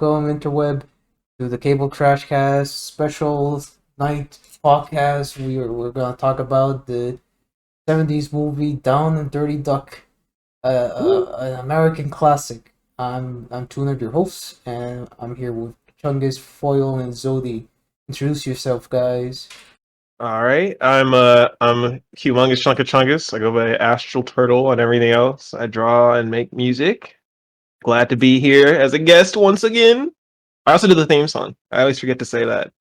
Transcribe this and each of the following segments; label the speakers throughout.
Speaker 1: welcome interweb to the Cable Trash Cast special night podcast. We're gonna talk about the '70s movie Down and Dirty Duck, an American classic. I'm Tuner, your host, and I'm here with Chungus, Foil, and Zodi. Introduce yourself, guys.
Speaker 2: All right, I'm humongous chunk of chungus. I go by Astral Turtle and everything else. I draw and make music. Glad to be here as a guest once again. I also do the theme song. I always forget to say that.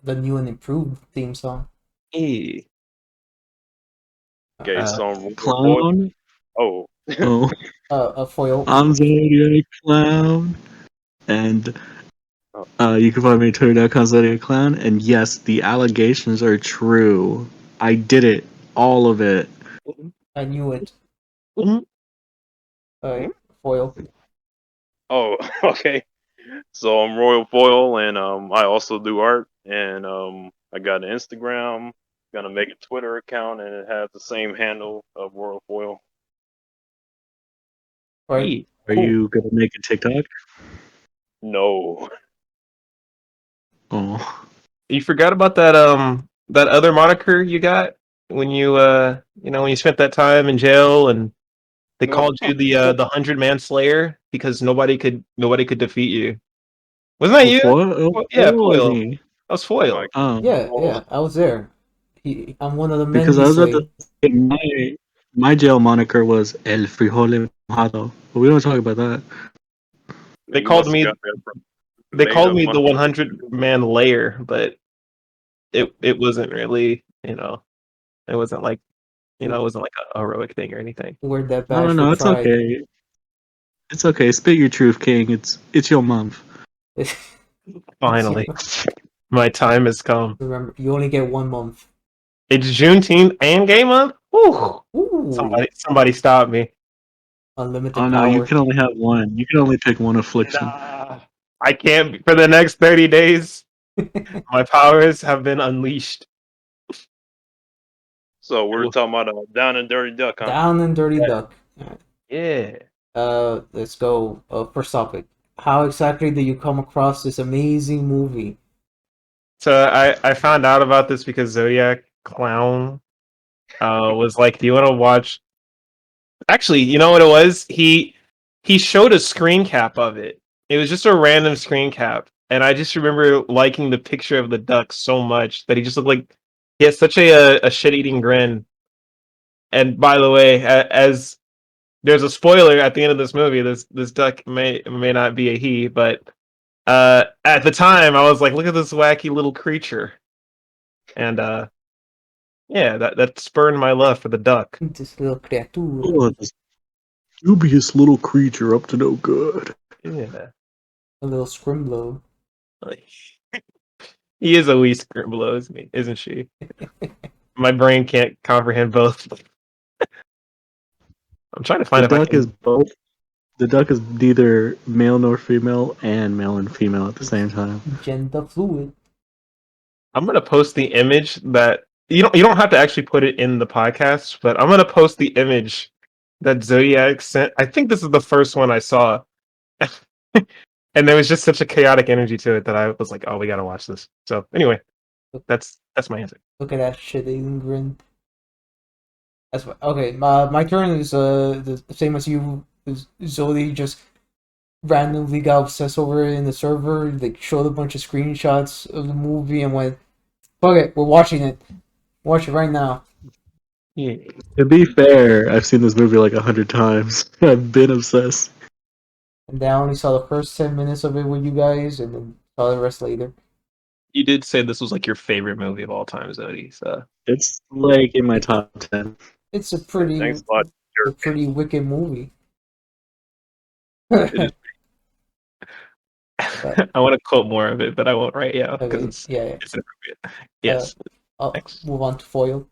Speaker 1: The new and improved theme song.
Speaker 2: Hey.
Speaker 3: Okay, so I'm
Speaker 4: Clown.
Speaker 3: Oh,
Speaker 4: Oh,
Speaker 1: Foil.
Speaker 4: I'm Zodiac Clown, and you can find me at Twitter.com Zodiac Clown. And yes, the allegations are true. I did it, all of it.
Speaker 1: I knew it.
Speaker 2: Mhm.
Speaker 1: Alright, Foil.
Speaker 3: oh, okay. So I'm Royal Foil, and I also do art, and I got an Instagram. Gonna make a Twitter account, and it has the same handle of Royal Foil.
Speaker 1: Right.
Speaker 2: Hey.
Speaker 4: Are
Speaker 1: Cool.
Speaker 4: you gonna make a TikTok?
Speaker 3: No,
Speaker 4: Oh,
Speaker 2: You forgot about that other moniker you got when when you spent that time in jail and they
Speaker 3: no.
Speaker 2: called you the 100-man Slayer because nobody could defeat you. Wasn't that you? Yeah,
Speaker 4: foil or
Speaker 2: Foil.
Speaker 4: me?
Speaker 2: That was
Speaker 3: Oh
Speaker 2: Foil.
Speaker 3: my
Speaker 4: Oh,
Speaker 1: Yeah, I was there. I'm one of the men
Speaker 4: because
Speaker 1: he
Speaker 4: I was at
Speaker 1: slayed.
Speaker 4: my jail moniker was El Frijole Mojado, but we don't talk about that.
Speaker 2: They
Speaker 3: You
Speaker 2: called
Speaker 3: must have
Speaker 2: me
Speaker 3: got that from
Speaker 2: they
Speaker 3: made
Speaker 2: called
Speaker 3: up
Speaker 2: me
Speaker 3: one.
Speaker 2: the 100-man layer, but it wasn't really, it wasn't like, it wasn't like a heroic thing or anything.
Speaker 1: Wear that
Speaker 4: No,
Speaker 1: badge for
Speaker 4: no, it's
Speaker 1: pride.
Speaker 4: okay. It's okay. Spit your truth, King. It's your month.
Speaker 2: Finally, my time has come.
Speaker 1: Remember, you only get 1 month.
Speaker 2: It's Juneteenth and Gay Month. Whew.
Speaker 1: Ooh,
Speaker 2: Somebody stop me.
Speaker 1: unlimited
Speaker 4: Oh no, you
Speaker 1: power.
Speaker 4: can only have one. You can only pick one affliction.
Speaker 2: Nah, I can't for the next 30 days. My powers have been unleashed.
Speaker 3: So we're talking about Down and Dirty Duck, huh?
Speaker 1: Down and Dirty Duck.
Speaker 2: Yeah.
Speaker 1: Let's go. First topic. How exactly did you come across this amazing movie?
Speaker 2: So I found out about this because Zodiac Clown was like, "Do you want to watch?" Actually, you know what it was? He showed a screen cap of it. It was just a random screen cap, and I just remember liking the picture of the duck so much that he just looked like he has such a shit-eating grin. And by the way, as there's a spoiler at the end of this movie, this duck may not be a he, but at the time I was like, look at this wacky little creature, and yeah, that spurred my love for the duck.
Speaker 1: This little creature.
Speaker 4: Oh, this dubious little creature up to no good.
Speaker 2: Yeah.
Speaker 1: A little scrimblow.
Speaker 2: He is a wee scribbler, isn't she? My brain can't comprehend both. I'm trying to
Speaker 4: The
Speaker 2: find if I
Speaker 4: duck is
Speaker 2: can.
Speaker 4: both. The duck is neither male nor female, and male and female at the same time.
Speaker 1: Gender fluid.
Speaker 2: I'm gonna post the image that you don't have to actually put it in the podcast, but I'm gonna post the image that Zodiac sent. I think this is the first one I saw. And there was just such a chaotic energy to it that I was like, "Oh, we gotta watch this." So anyway, that's my answer.
Speaker 1: Look at that shit-eating grin. That's what. Okay, my turn is the same as you. Zodi just randomly got obsessed over it in the server. They showed a bunch of screenshots of the movie and went, "Fuck it, we're watching it. Watch it right now."
Speaker 2: Yeah.
Speaker 4: To be fair, I've seen this movie like 100 times. I've been obsessed.
Speaker 1: And then I only saw the first 10 minutes of it with you guys, and then saw the rest later.
Speaker 2: You did say this was like your favorite movie of all time, Zodi. So
Speaker 4: It's like in my top 10.
Speaker 1: It's a
Speaker 3: Thanks a lot, jerk.
Speaker 1: pretty wicked movie.
Speaker 3: It is.
Speaker 2: I want to quote more of it, but I won't right now because
Speaker 1: Okay,
Speaker 2: it's
Speaker 1: yeah.
Speaker 2: it's inappropriate. Yes.
Speaker 1: I'll
Speaker 2: Next.
Speaker 1: move on to Foil.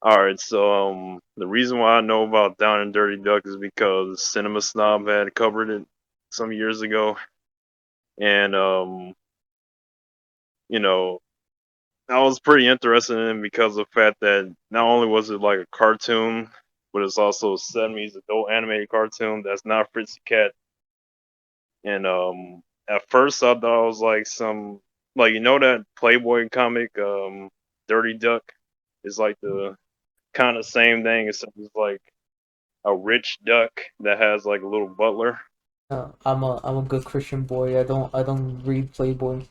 Speaker 3: All right, so the reason why I know about Down and Dirty Duck is because Cinema Snob had covered it some years ago, and you know, I was pretty interested in it because of the fact that not only was it like a cartoon, but it's also a '70s adult animated cartoon that's not Fritzy Cat and at first I thought it was like some like that Playboy comic, Dirty Duck, is like the kind of same thing, except it's like a rich duck that has like a little butler.
Speaker 1: I'm a good Christian boy. I don't read Playboy.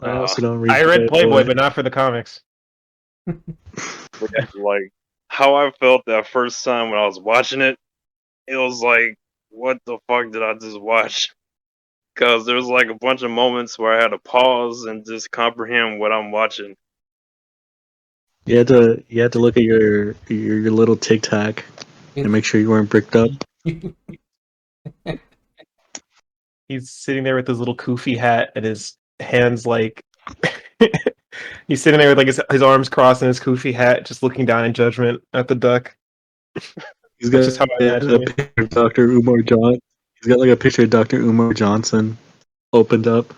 Speaker 4: I
Speaker 3: Uh,
Speaker 4: also don't read
Speaker 2: I read Playboy,
Speaker 4: Playboy.
Speaker 2: but not for the comics.
Speaker 3: but yeah, like how I felt that first time when I was watching it, it was like, what the fuck did I just watch? Because there was like a bunch of moments where I had to pause and just comprehend what I'm watching.
Speaker 4: You had to look at your little Tic Tac and make sure you weren't bricked up.
Speaker 2: He's sitting there with his little kofi hat and his hands like he's sitting there with like his arms crossed and his kofi hat, just looking down in judgment at the duck.
Speaker 4: He's
Speaker 2: That's
Speaker 4: got
Speaker 2: just how I imagine
Speaker 4: a
Speaker 2: it.
Speaker 4: picture of Dr. Umar Johnson. He's got like a picture of Dr. Umar Johnson opened up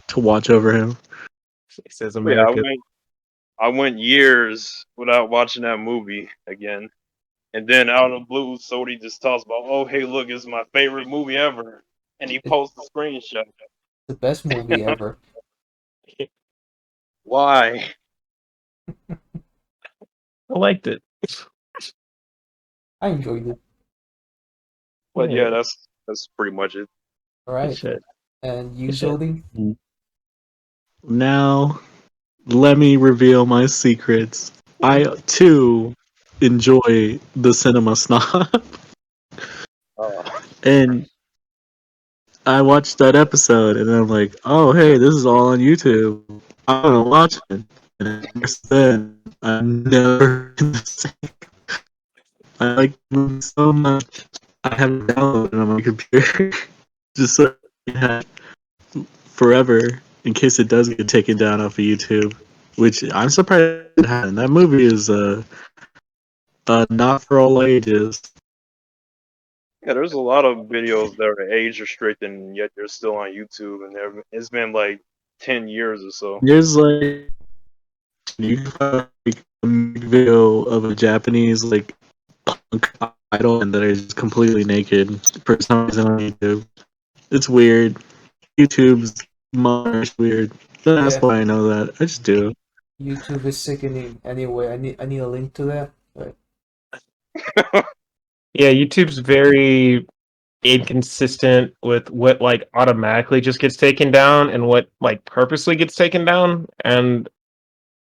Speaker 4: to watch over him.
Speaker 2: He says
Speaker 3: But yeah,
Speaker 2: America.
Speaker 3: I went years without watching that movie again. And then out of the blue, Sodi just talks about, oh, hey, look, it's my favorite movie ever. And he posts a screenshot.
Speaker 1: The best movie ever.
Speaker 3: Why?
Speaker 2: I liked it.
Speaker 1: I enjoyed it.
Speaker 3: But yeah, that's pretty much it.
Speaker 1: All right.
Speaker 2: Shit.
Speaker 1: And you,
Speaker 2: Good shit.
Speaker 1: Zodi?
Speaker 4: Now, let me reveal my secrets. I too enjoy the cinema snob, and I watched that episode, and I'm like, oh hey, this is all on YouTube. I'm gonna watch it. And ever since then, I've never been the same. I like the movie so much. I have it downloaded on my computer just so I can have it forever in case it does get taken down off of YouTube. Which I'm surprised it hasn't. That movie is not for all ages.
Speaker 3: Yeah, there's a lot of videos that are age restricted, and yet they're still on YouTube. And it's been like 10 years or so.
Speaker 4: There's like you can find like a video of a Japanese like punk idol and that is just completely naked for some reason on YouTube. It's weird. YouTube's modern is weird. That's
Speaker 1: Yeah.
Speaker 4: why I know that. I just do.
Speaker 1: YouTube is sickening. Anyway, I need a link to that. But
Speaker 2: Yeah, YouTube's very inconsistent with what like automatically just gets taken down and what like purposely gets taken down, and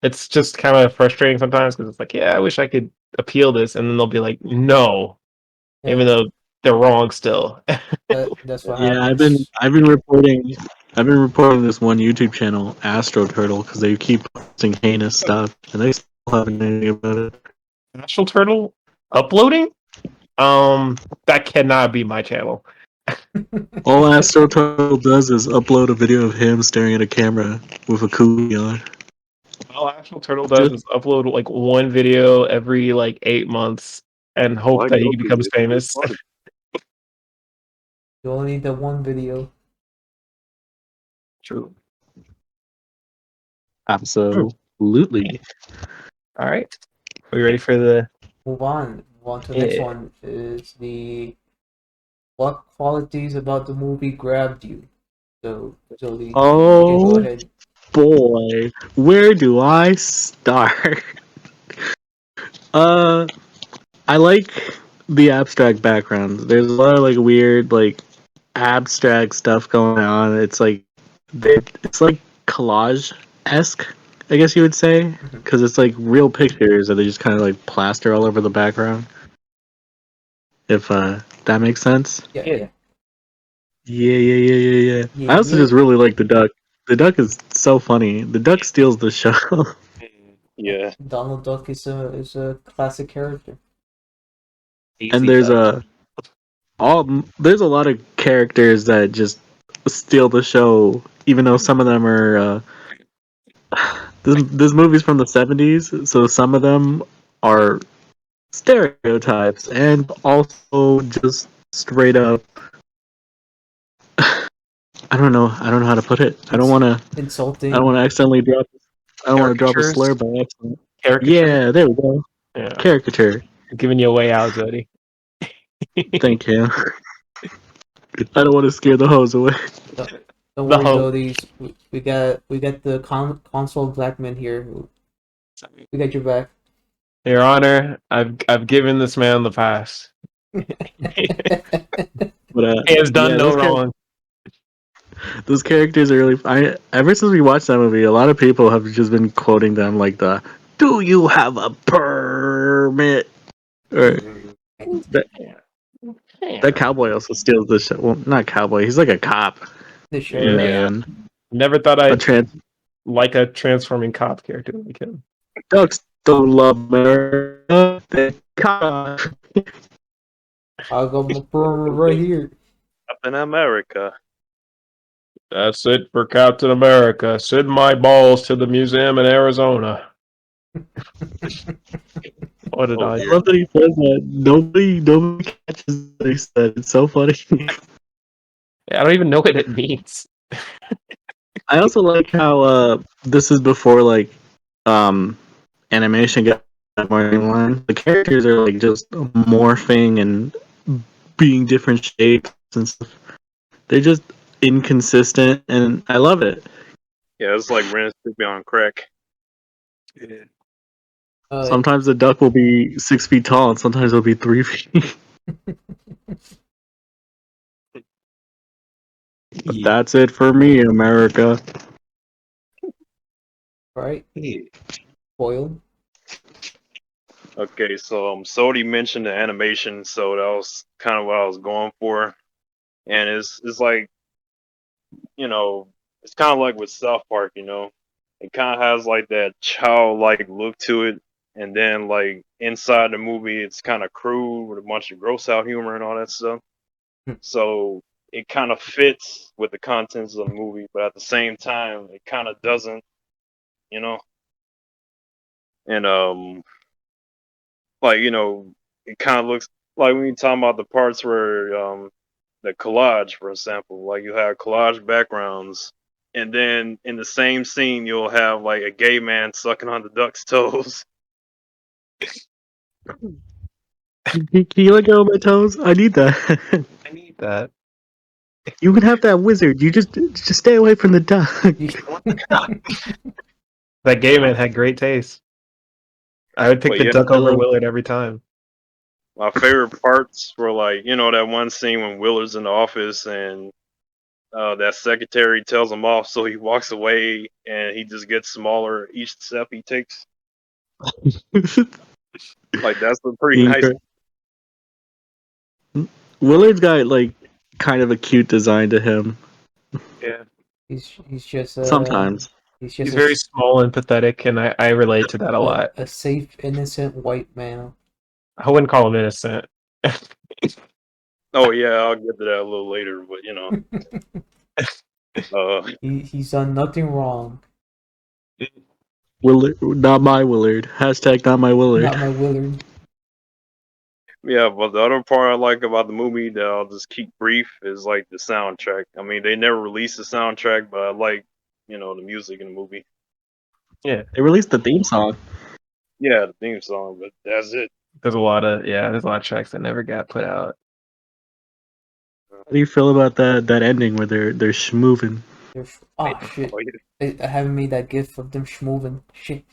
Speaker 2: it's just kind of frustrating sometimes because it's like, yeah, I wish I could appeal this, and then they'll be like, no, even
Speaker 1: yeah,
Speaker 2: though they're wrong still.
Speaker 1: that's what
Speaker 4: Yeah,
Speaker 1: happens.
Speaker 4: I've been reporting this one YouTube channel, Astral Turtle, because they keep posting heinous stuff and they still haven't done anything about it.
Speaker 2: Astral Turtle uploading? That cannot be my channel.
Speaker 4: All Astral Turtle does is upload a video of him staring at a camera with a koozie on.
Speaker 2: All Astral Turtle does is upload like one video every like 8 months and hope
Speaker 3: Why
Speaker 2: that he
Speaker 3: go through
Speaker 2: becomes
Speaker 3: this?
Speaker 2: famous.
Speaker 1: You only need that one video.
Speaker 2: True.
Speaker 4: Absolutely.
Speaker 2: All right. Are we ready for the?
Speaker 1: Move on. Move on to the next
Speaker 2: Yeah.
Speaker 1: one. Is the what qualities about the movie grabbed you? So, Jody, you can go
Speaker 4: Oh
Speaker 1: ahead.
Speaker 4: boy, where do I start? I like the abstract background. There's a lot of like weird, like abstract stuff going on. It's like collage esque, I guess you would say, because it's like real pictures that they just kind of like plaster all over the background. If that makes sense.
Speaker 1: Yeah,
Speaker 2: Yeah.
Speaker 1: yeah.
Speaker 4: Yeah.
Speaker 1: Yeah,
Speaker 4: I also
Speaker 1: yeah.
Speaker 4: just really like the duck. The duck is so funny. The duck steals the show.
Speaker 3: Yeah.
Speaker 1: Donald Duck is a classic character.
Speaker 4: And there's there's a lot of characters that just steal the show, even though some of them are this movie's from the 70s, so some of them are stereotypes and also just straight up I don't know how to put it. I don't want to
Speaker 1: Insulting.
Speaker 4: accidentally drop a
Speaker 2: Caricatures?
Speaker 4: slur by accident.
Speaker 2: Caricature.
Speaker 4: Yeah, there we go.
Speaker 2: Yeah.
Speaker 4: Caricature.
Speaker 2: Giving you a way out, Zodi.
Speaker 4: Thank you. I don't want to scare the hoes away.
Speaker 1: Don't
Speaker 2: The
Speaker 1: worry,
Speaker 2: hope.
Speaker 1: Dodies. We got the console Blackman here. We got your back.
Speaker 2: Your Honor, I've given this man the pass. He
Speaker 4: But
Speaker 2: has done
Speaker 4: yeah,
Speaker 2: no wrong.
Speaker 4: those characters are really. Ever since we watched that movie, a lot of people have just been quoting them like the "Do you have a permit?" Or that cowboy also steals the show. Well, not cowboy. He's like a cop
Speaker 1: The sheriff.
Speaker 4: man.
Speaker 2: Never thought
Speaker 4: A
Speaker 2: I'd like a transforming cop character like him.
Speaker 4: ducks don't love America. They cop.
Speaker 1: I got my permit right here.
Speaker 3: Up in America.
Speaker 2: That's it for Captain America. Send my balls to the museum in Arizona. What did
Speaker 3: Oh,
Speaker 2: I
Speaker 4: I
Speaker 2: do?
Speaker 4: love that he says that. Nobody catches what he said. It's so funny.
Speaker 2: I don't even know what it means.
Speaker 4: I also like how this is before like animation got more in line. The characters are like just morphing and being different shapes and stuff. They're just inconsistent, and I love it.
Speaker 3: yeah, it's like Ren and Stimpy on crack.
Speaker 4: Sometimes the duck will be 6 feet tall, and sometimes it'll be 3 feet. But that's it for me, America.
Speaker 1: Right? Foiled.
Speaker 3: Okay, so Sodi mentioned the animation, so that was kind of what I was going for, and it's like, it's kind of like with South Park, it kind of has like that childlike look to it, and then like inside the movie, it's kind of crude with a bunch of gross out humor and all that stuff. So it kind of fits with the contents of the movie, but at the same time, it kind of doesn't, you know. And like it kind of looks like when you talk about the parts where the collage, for example, like you have collage backgrounds, and then in the same scene you'll have like a gay man sucking on the duck's toes.
Speaker 4: Can you let go of my toes? I need that.
Speaker 2: I need that.
Speaker 4: You can have that wizard. You just stay away from the duck.
Speaker 2: That gay man had great taste. I would pick
Speaker 3: But
Speaker 2: the
Speaker 3: yeah,
Speaker 2: duck over Willard every time.
Speaker 3: my favorite parts were like that one scene when Willard's in the office and that secretary tells him off, so he walks away and he just gets smaller each step he takes. Like that's a pretty nice.
Speaker 4: Willard's got like kind of a cute design to him.
Speaker 2: Yeah.
Speaker 1: He's just
Speaker 4: Sometimes.
Speaker 1: He's
Speaker 2: He's very small and pathetic, and I relate to that a lot.
Speaker 1: A safe, innocent white man.
Speaker 2: I wouldn't call him innocent.
Speaker 3: Oh yeah, I'll get to that a little later, but
Speaker 1: he's done nothing wrong.
Speaker 4: Willard, not my Willard. Hashtag not my Willard.
Speaker 1: Not my Willard.
Speaker 3: Yeah, but the other part I like about the movie that I'll just keep brief is like the soundtrack. I mean, they never released the soundtrack, but I like, the music in the movie.
Speaker 2: Yeah,
Speaker 4: they released the theme song.
Speaker 3: Yeah, the theme song, but that's it.
Speaker 2: There's a lot of tracks that never got put out.
Speaker 4: How do you feel about that ending where they're schmoovin'?
Speaker 1: Shit! I haven't made that gif of them schmoovin'. Shit.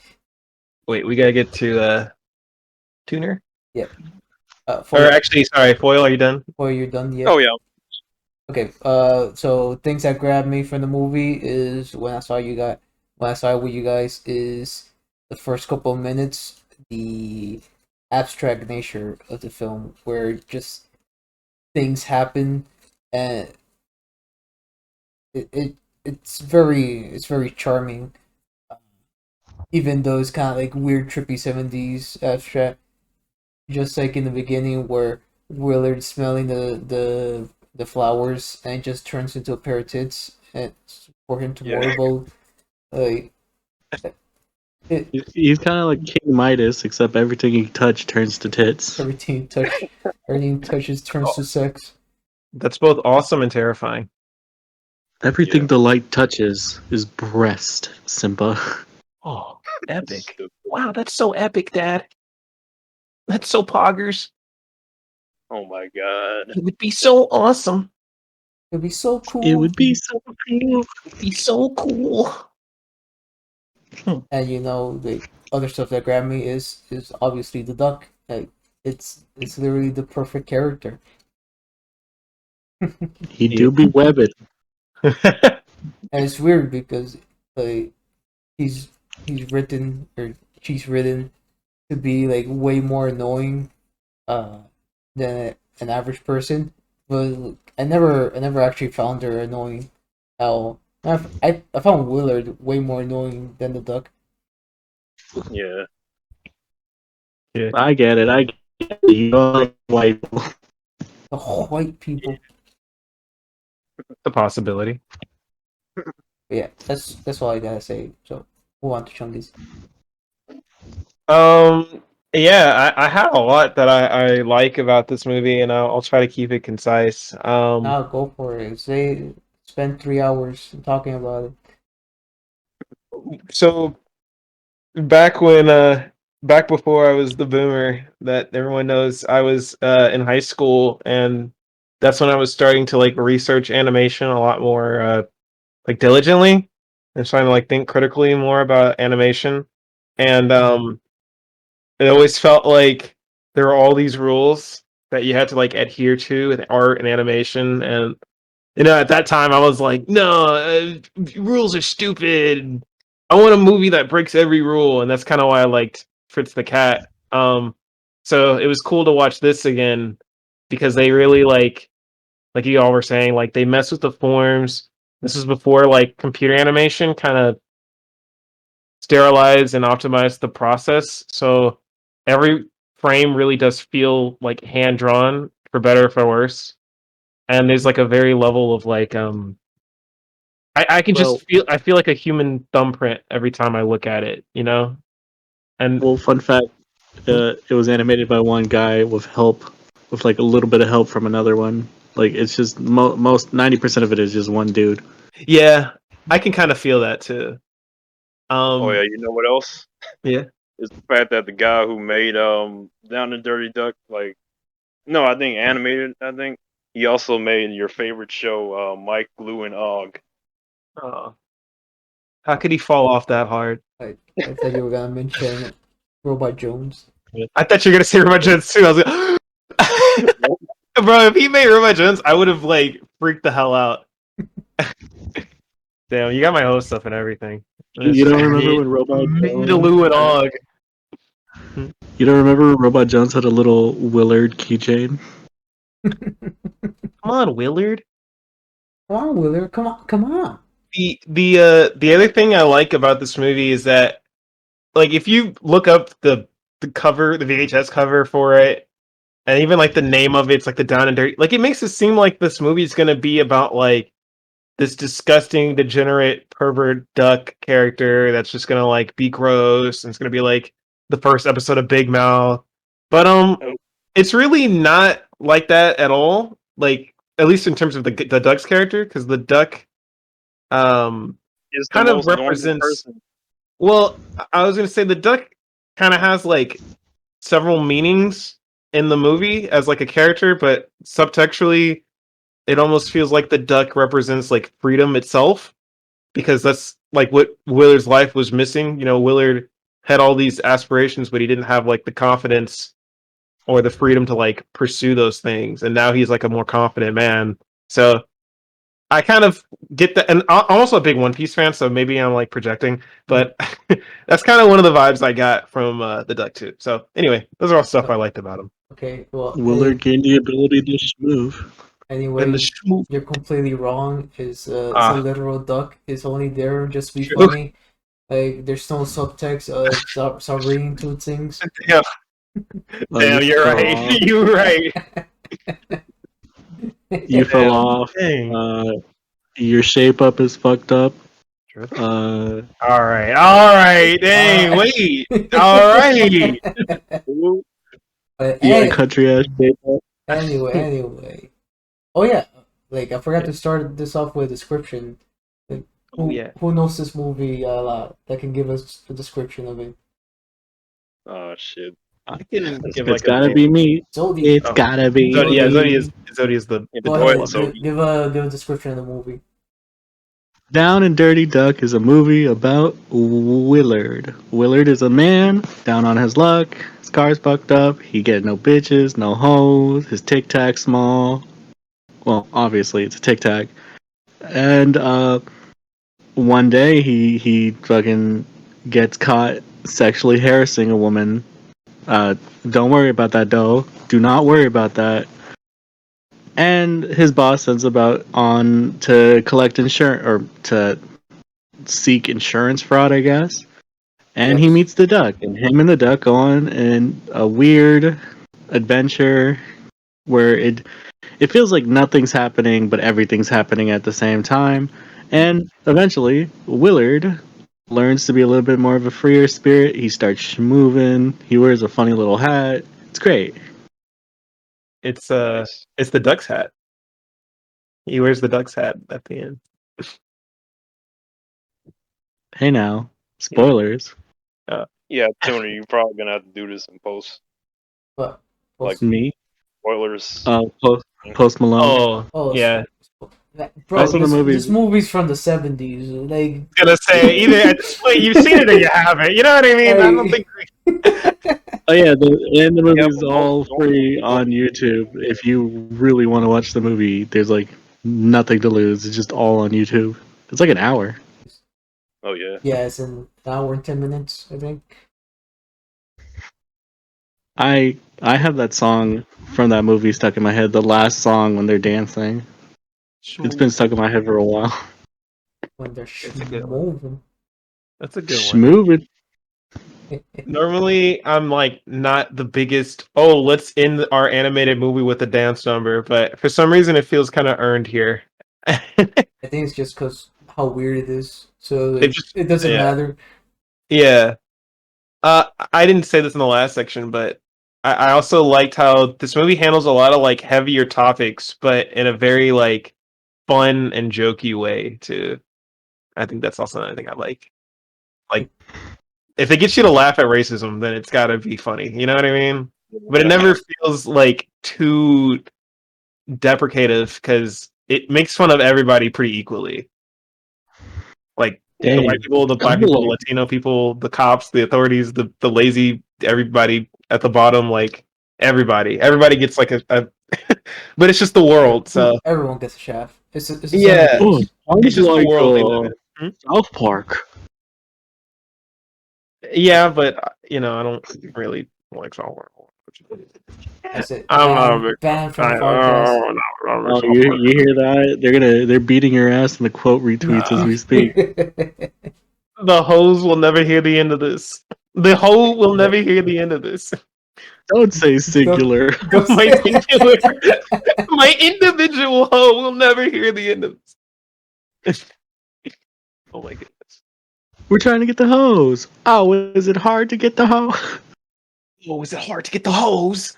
Speaker 2: Wait, we gotta get to Tooner.
Speaker 1: Yep.
Speaker 2: Or actually, sorry, Foil, are you done?
Speaker 1: Foil, you're done yet?
Speaker 3: Oh yeah.
Speaker 1: Okay. So things that grabbed me from the movie is when I saw with you guys is the first couple of minutes, the abstract nature of the film, where just things happen, and it's very charming, even though it's kind of like weird, trippy 70s abstract. Just like in the beginning, where Willard's smelling the flowers and it just turns into a pair of tits, and for him to motorboat, like
Speaker 4: he's kind of like King Midas, except everything he touches turns to tits.
Speaker 1: Everything he touches turns to sex.
Speaker 2: That's both awesome and terrifying.
Speaker 4: Everything the light touches is breast, Simba.
Speaker 2: Oh, epic! Wow, that's so epic, Dad. That's so poggers.
Speaker 3: Oh my god.
Speaker 2: It would be so awesome.
Speaker 1: It'd be so cool.
Speaker 4: It would be so cool.
Speaker 2: It'd be so cool.
Speaker 1: And the other stuff that grabbed me is obviously the duck. Like it's literally the perfect character.
Speaker 4: He do be webbing.
Speaker 1: And it's weird because like he's written or she's written to be like way more annoying than an average person. But I never actually found her annoying at all. I found Willard way more annoying than the duck.
Speaker 3: Yeah.
Speaker 4: I get it. I get it. You don't like white people.
Speaker 1: The white people.
Speaker 2: The possibility.
Speaker 1: But yeah, that's all I gotta say. So move on to Chungies.
Speaker 2: Yeah, I have a lot that I like about this movie, and I'll try to keep it concise.
Speaker 1: Now go for it. Say spend 3 hours talking about it.
Speaker 2: So back before I was the boomer that everyone knows, I was in high school, and that's when I was starting to like research animation a lot more like diligently and trying to like think critically more about animation. And it always felt like there were all these rules that you had to like adhere to in art and animation. And at that time I was like, no, rules are stupid. I want a movie that breaks every rule, and that's kind of why I liked Fritz the Cat. So it was cool to watch this again because they really like you all were saying, like they mess with the forms. This was before like computer animation kind of sterilized and optimized the process. So every frame really does feel like hand drawn, for better or for worse. And there's like a very level of like I can
Speaker 4: Well-
Speaker 2: just feel like a human thumbprint every time I look at it, And
Speaker 4: Well, fun fact, it was animated by one guy with like a little bit of help from another one. Like it's just most 90% of it is just one dude.
Speaker 2: yeah, I can kind of feel that too.
Speaker 3: Oh yeah, you know what else?
Speaker 2: Yeah.
Speaker 3: Is the fact that the guy who made Down and Dirty Duck, like, no, I think animated. I think he also made your favorite show, Mike, Lou, and Og.
Speaker 2: Oh, how could he fall off that hard?
Speaker 1: I thought you were gonna mention Robot Jones.
Speaker 2: I thought you were gonna say Robot Jones too. I was like, bro, if he made Robot Jones, I would have like freaked the hell out. Damn, you got my host stuff and everything.
Speaker 4: You don't remember when Robot
Speaker 2: Lou and Og.
Speaker 4: You don't remember when Robot Jones had a little Willard keychain?
Speaker 2: Come on, Willard.
Speaker 1: Come on, Willard. Come on.
Speaker 2: The other thing I like about this movie is that, like, if you look up the cover, the VHS cover for it, and even like the name of it's like the Down and Dirty, like it makes it seem like this movie is gonna be about like this disgusting, degenerate, pervert duck character that's just gonna like be gross, and it's gonna be like the first episode of Big Mouth. But it's really not like that at all. Like, at least in terms of the duck's character, because the duck
Speaker 3: Is the
Speaker 2: kind of
Speaker 3: most normal
Speaker 2: represents.
Speaker 3: person.
Speaker 2: Well, I was gonna say the duck kind of has like several meanings in the movie as like a character, but subtextually, it almost feels like the duck represents like freedom itself, because that's like what Willard's life was missing. Willard had all these aspirations, but he didn't have like the confidence or the freedom to like pursue those things, and now he's like a more confident man. So I kind of get that, and I'm also a big One Piece fan, so maybe I'm like projecting, but that's kind of one of the vibes I got from the duck too. So anyway, those are all stuff I liked about him.
Speaker 1: Okay, well,
Speaker 4: Willard gained the ability to move.
Speaker 1: anyway,
Speaker 2: And the schmoo-
Speaker 1: you're completely wrong. It's a literal duck. It's only there just to be
Speaker 2: True.
Speaker 1: funny. Like, there's no subtext. Stop reading two things.
Speaker 2: Damn,
Speaker 4: You
Speaker 2: you're
Speaker 4: fell
Speaker 2: right.
Speaker 4: off.
Speaker 2: You're right.
Speaker 4: You fell off.
Speaker 2: Dang.
Speaker 4: Your shape up is fucked up.
Speaker 2: True.
Speaker 4: Uh,
Speaker 2: All right. Dang, wait. All right.
Speaker 1: But
Speaker 4: yeah, country ass shape up.
Speaker 1: anyway. Oh yeah, like I forgot to start this off with a description. Like, who knows this movie a lot that can give us a description of it?
Speaker 3: Oh shit.
Speaker 2: I can give
Speaker 4: It's
Speaker 2: like
Speaker 4: gotta be me.
Speaker 1: Zodiac.
Speaker 4: It's gotta be
Speaker 2: Zodi- yeah,
Speaker 4: me.
Speaker 2: Zodi is the
Speaker 1: Go
Speaker 3: Go ahead,
Speaker 1: ahead.
Speaker 3: Zodi.
Speaker 1: Give a description of the movie.
Speaker 4: Down and Dirty Duck is a movie about Willard. Willard is a man down on his luck. His car's fucked up. He get no bitches, no hoes. His tic tac small. Well, obviously it's a tic tac. And one day he fucking gets caught sexually harassing a woman. Don't worry about that, though. Do not worry about that. And his boss sends about on to collect insurance or to seek insurance fraud, I guess. And he
Speaker 1: Yes.
Speaker 4: meets the duck, and him and the duck go on in a weird adventure where it feels like nothing's happening, but everything's happening at the same time. And eventually, Willard learns to be a little bit more of a freer spirit. He starts moving. He wears a funny little hat. It's great.
Speaker 2: It's
Speaker 3: Nice.
Speaker 2: it's the duck's hat. He wears the duck's hat at the end.
Speaker 4: Hey now, spoilers.
Speaker 3: Yeah, Tuner, you're probably gonna have to do this in post.
Speaker 1: But
Speaker 3: Like-
Speaker 4: Me,
Speaker 3: Spoilers.
Speaker 4: Post Malone.
Speaker 2: Yeah.
Speaker 1: Bro,
Speaker 4: Also the movie-
Speaker 1: this movie's from the 70s. Like,
Speaker 2: I was gonna say either at this point you've seen it or you haven't. You know what I mean? I don't think.
Speaker 4: Oh yeah, the movie's
Speaker 3: but
Speaker 4: all
Speaker 3: most-
Speaker 4: free on YouTube. If you really want to watch the movie, there's like nothing to lose. It's just all on YouTube. It's like an hour.
Speaker 3: Oh yeah.
Speaker 1: yeah, it's in an hour and 10 minutes, I think.
Speaker 4: I have that song from that movie stuck in my head. The last song when they're dancing. It's been stuck in my head for a while.
Speaker 1: When they're
Speaker 2: It's a good one.
Speaker 1: moving.
Speaker 2: That's a good one.
Speaker 4: Smooth.
Speaker 2: Normally, I'm like not the biggest. Oh, let's end our animated movie with a dance number, but for some reason, it feels kind of earned here.
Speaker 1: I think it's just because how weird it is. So it doesn't
Speaker 2: yeah.
Speaker 1: matter.
Speaker 2: Yeah. I didn't say this in the last section, but I also liked how this movie handles a lot of like heavier topics, but in a very like fun and jokey way too. I think that's also another thing I like. Like, if it gets you to laugh at racism, then it's got to be funny. You know what I mean? But it never feels like too deprecative because it makes fun of everybody pretty equally. Like the
Speaker 4: Dang.
Speaker 2: white people, the black people, the Latino people, the cops, the authorities, the lazy, everybody at the bottom, like everybody gets like a but it's just the world, so
Speaker 1: Everyone gets a shaft. It's a
Speaker 2: Yeah.
Speaker 1: 70s.
Speaker 2: it's just the world they live in.
Speaker 4: South Park.
Speaker 2: Yeah, but I don't really like South Park.
Speaker 1: That's it.
Speaker 2: I'm not a big
Speaker 1: Banned from the podcast.
Speaker 4: Oh, you hear that? They're beating your ass in the quote retweets as we speak.
Speaker 2: The hoes will never hear the end of this. The hoe will never hear the end of this.
Speaker 4: Don't say singular.
Speaker 2: My singular, my individual hoe will never hear the end of this. Oh my goodness.
Speaker 4: We're trying to get the hose. Oh, is it hard to get the hose?
Speaker 2: Oh, is it hard to get the hose?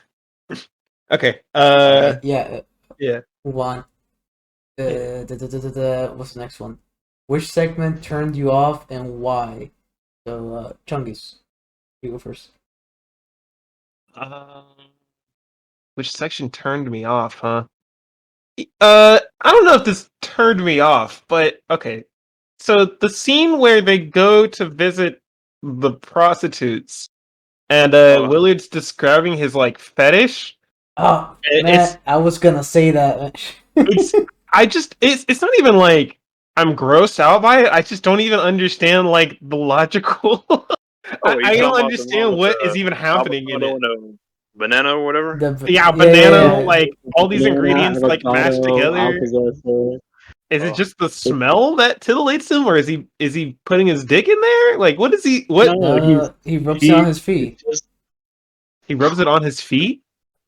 Speaker 2: Okay.
Speaker 1: Yeah.
Speaker 2: Yeah.
Speaker 1: Move on. What's the next one? Which segment turned you off and why? So, Chungus, you go first.
Speaker 2: Which section turned me off, huh? I don't know if this turned me off, but okay. So the scene where they go to visit the prostitutes, and Willard's describing his like fetish.
Speaker 1: Oh
Speaker 2: It's-
Speaker 1: man, I was gonna say that.
Speaker 2: It's not even like I'm grossed out by it. I just don't even understand like the logical. I don't understand what is even happening in it.
Speaker 3: Banana or whatever.
Speaker 2: Yeah, banana, like all these ingredients like mashed together. Is it just the smell that titillates him, or is he putting his dick in there? Like, what is he? What
Speaker 1: He rubs it on his feet.
Speaker 2: he rubs it on his feet?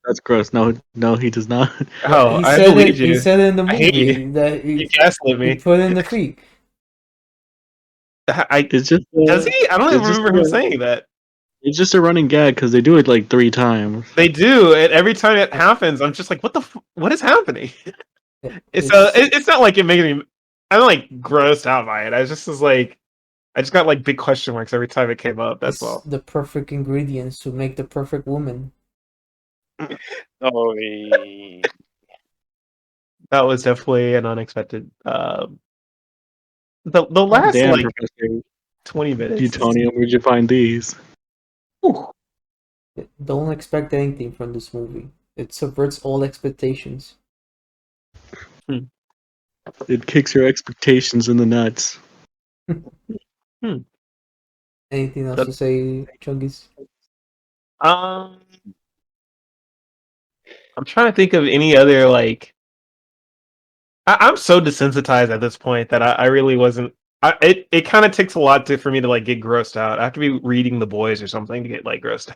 Speaker 4: That's gross. No, he does not.
Speaker 2: Oh,
Speaker 1: He
Speaker 2: I
Speaker 1: said
Speaker 2: believe
Speaker 1: it.
Speaker 2: you.
Speaker 1: He said it in the
Speaker 2: I hate
Speaker 1: movie
Speaker 2: you.
Speaker 1: that
Speaker 2: You
Speaker 1: he
Speaker 2: gaslit me.
Speaker 1: put it in the feet.
Speaker 4: It's just
Speaker 2: Does he? I don't
Speaker 4: it's
Speaker 2: even
Speaker 4: just
Speaker 2: remember him
Speaker 4: a-
Speaker 2: saying that.
Speaker 4: It's just a running gag because they do it like 3 times.
Speaker 2: They do, and every time it happens, I'm just like, what is happening? It's not like it makes me. I'm like grossed out by it. I just was like, I just got like big question marks every time it came up. That's
Speaker 1: It's
Speaker 2: all.
Speaker 1: the perfect ingredients to make the perfect woman.
Speaker 3: Oh,
Speaker 2: That was definitely an unexpected. The last
Speaker 4: Damn,
Speaker 2: like
Speaker 4: Professor
Speaker 2: 20 minutes.
Speaker 4: Plutonium, where'd you find these?
Speaker 2: Whew.
Speaker 1: Don't expect anything from this movie. It subverts all expectations.
Speaker 4: It kicks your expectations in the nuts.
Speaker 1: Anything else
Speaker 2: That-
Speaker 1: to say, Chungies?
Speaker 2: Um, I'm trying to think of any other like. I'm so desensitized at this point that I really wasn't. It kind of takes a lot for me to like get grossed out. I have to be reading The Boys or something to get like grossed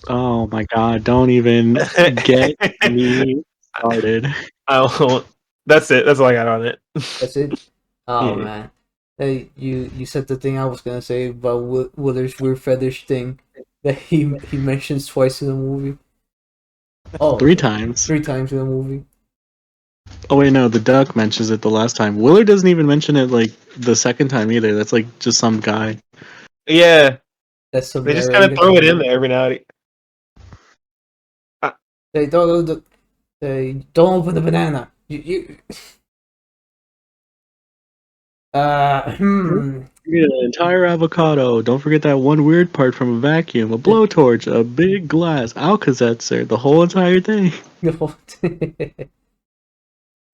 Speaker 4: Oh my god, don't even
Speaker 2: out.
Speaker 4: get me started.
Speaker 2: I won't. That's it. That's all I got on it.
Speaker 1: That's it. Oh
Speaker 2: Yeah.
Speaker 1: man, hey, you said the thing I was gonna say about Willer's weird fetish thing that he mentions twice in the movie. Oh,
Speaker 4: 3 times.
Speaker 1: 3 times in the movie.
Speaker 4: Oh wait, no, the duck mentions it the last time. Willard doesn't even mention it like the second time either. That's like just some guy.
Speaker 2: Yeah,
Speaker 1: That's some
Speaker 2: they just kind of
Speaker 1: narrator.
Speaker 2: throw it in there every now and then.
Speaker 1: They don't open the banana. You.
Speaker 4: You get an entire avocado. Don't forget that one weird part from a vacuum, a blowtorch, a big glass, Alka-Seltzer, the whole entire thing.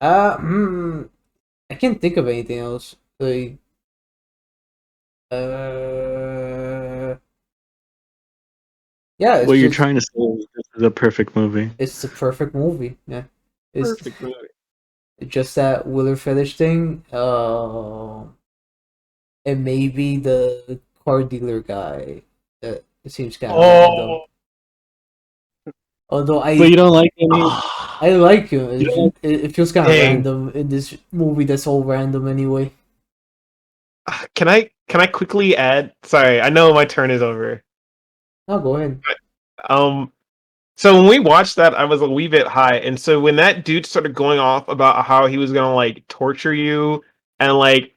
Speaker 1: I can't think of anything else. Like, yeah, it's
Speaker 4: What you're
Speaker 1: just
Speaker 4: trying to say is this is a perfect movie.
Speaker 1: it's the perfect movie. Yeah, it's
Speaker 2: Perfect movie.
Speaker 1: just that Willard fetish thing. And maybe the car dealer guy. That it seems kind of random. Although
Speaker 4: But you don't like any.
Speaker 1: I like him.
Speaker 4: You don't
Speaker 1: It feels kind of
Speaker 2: Dang.
Speaker 1: random in this movie. That's all random anyway.
Speaker 2: Can I quickly add? Sorry, I know my turn is over.
Speaker 1: Oh, go ahead.
Speaker 2: So when we watched that, I was a wee bit high, and so when that dude started going off about how he was gonna like torture you and like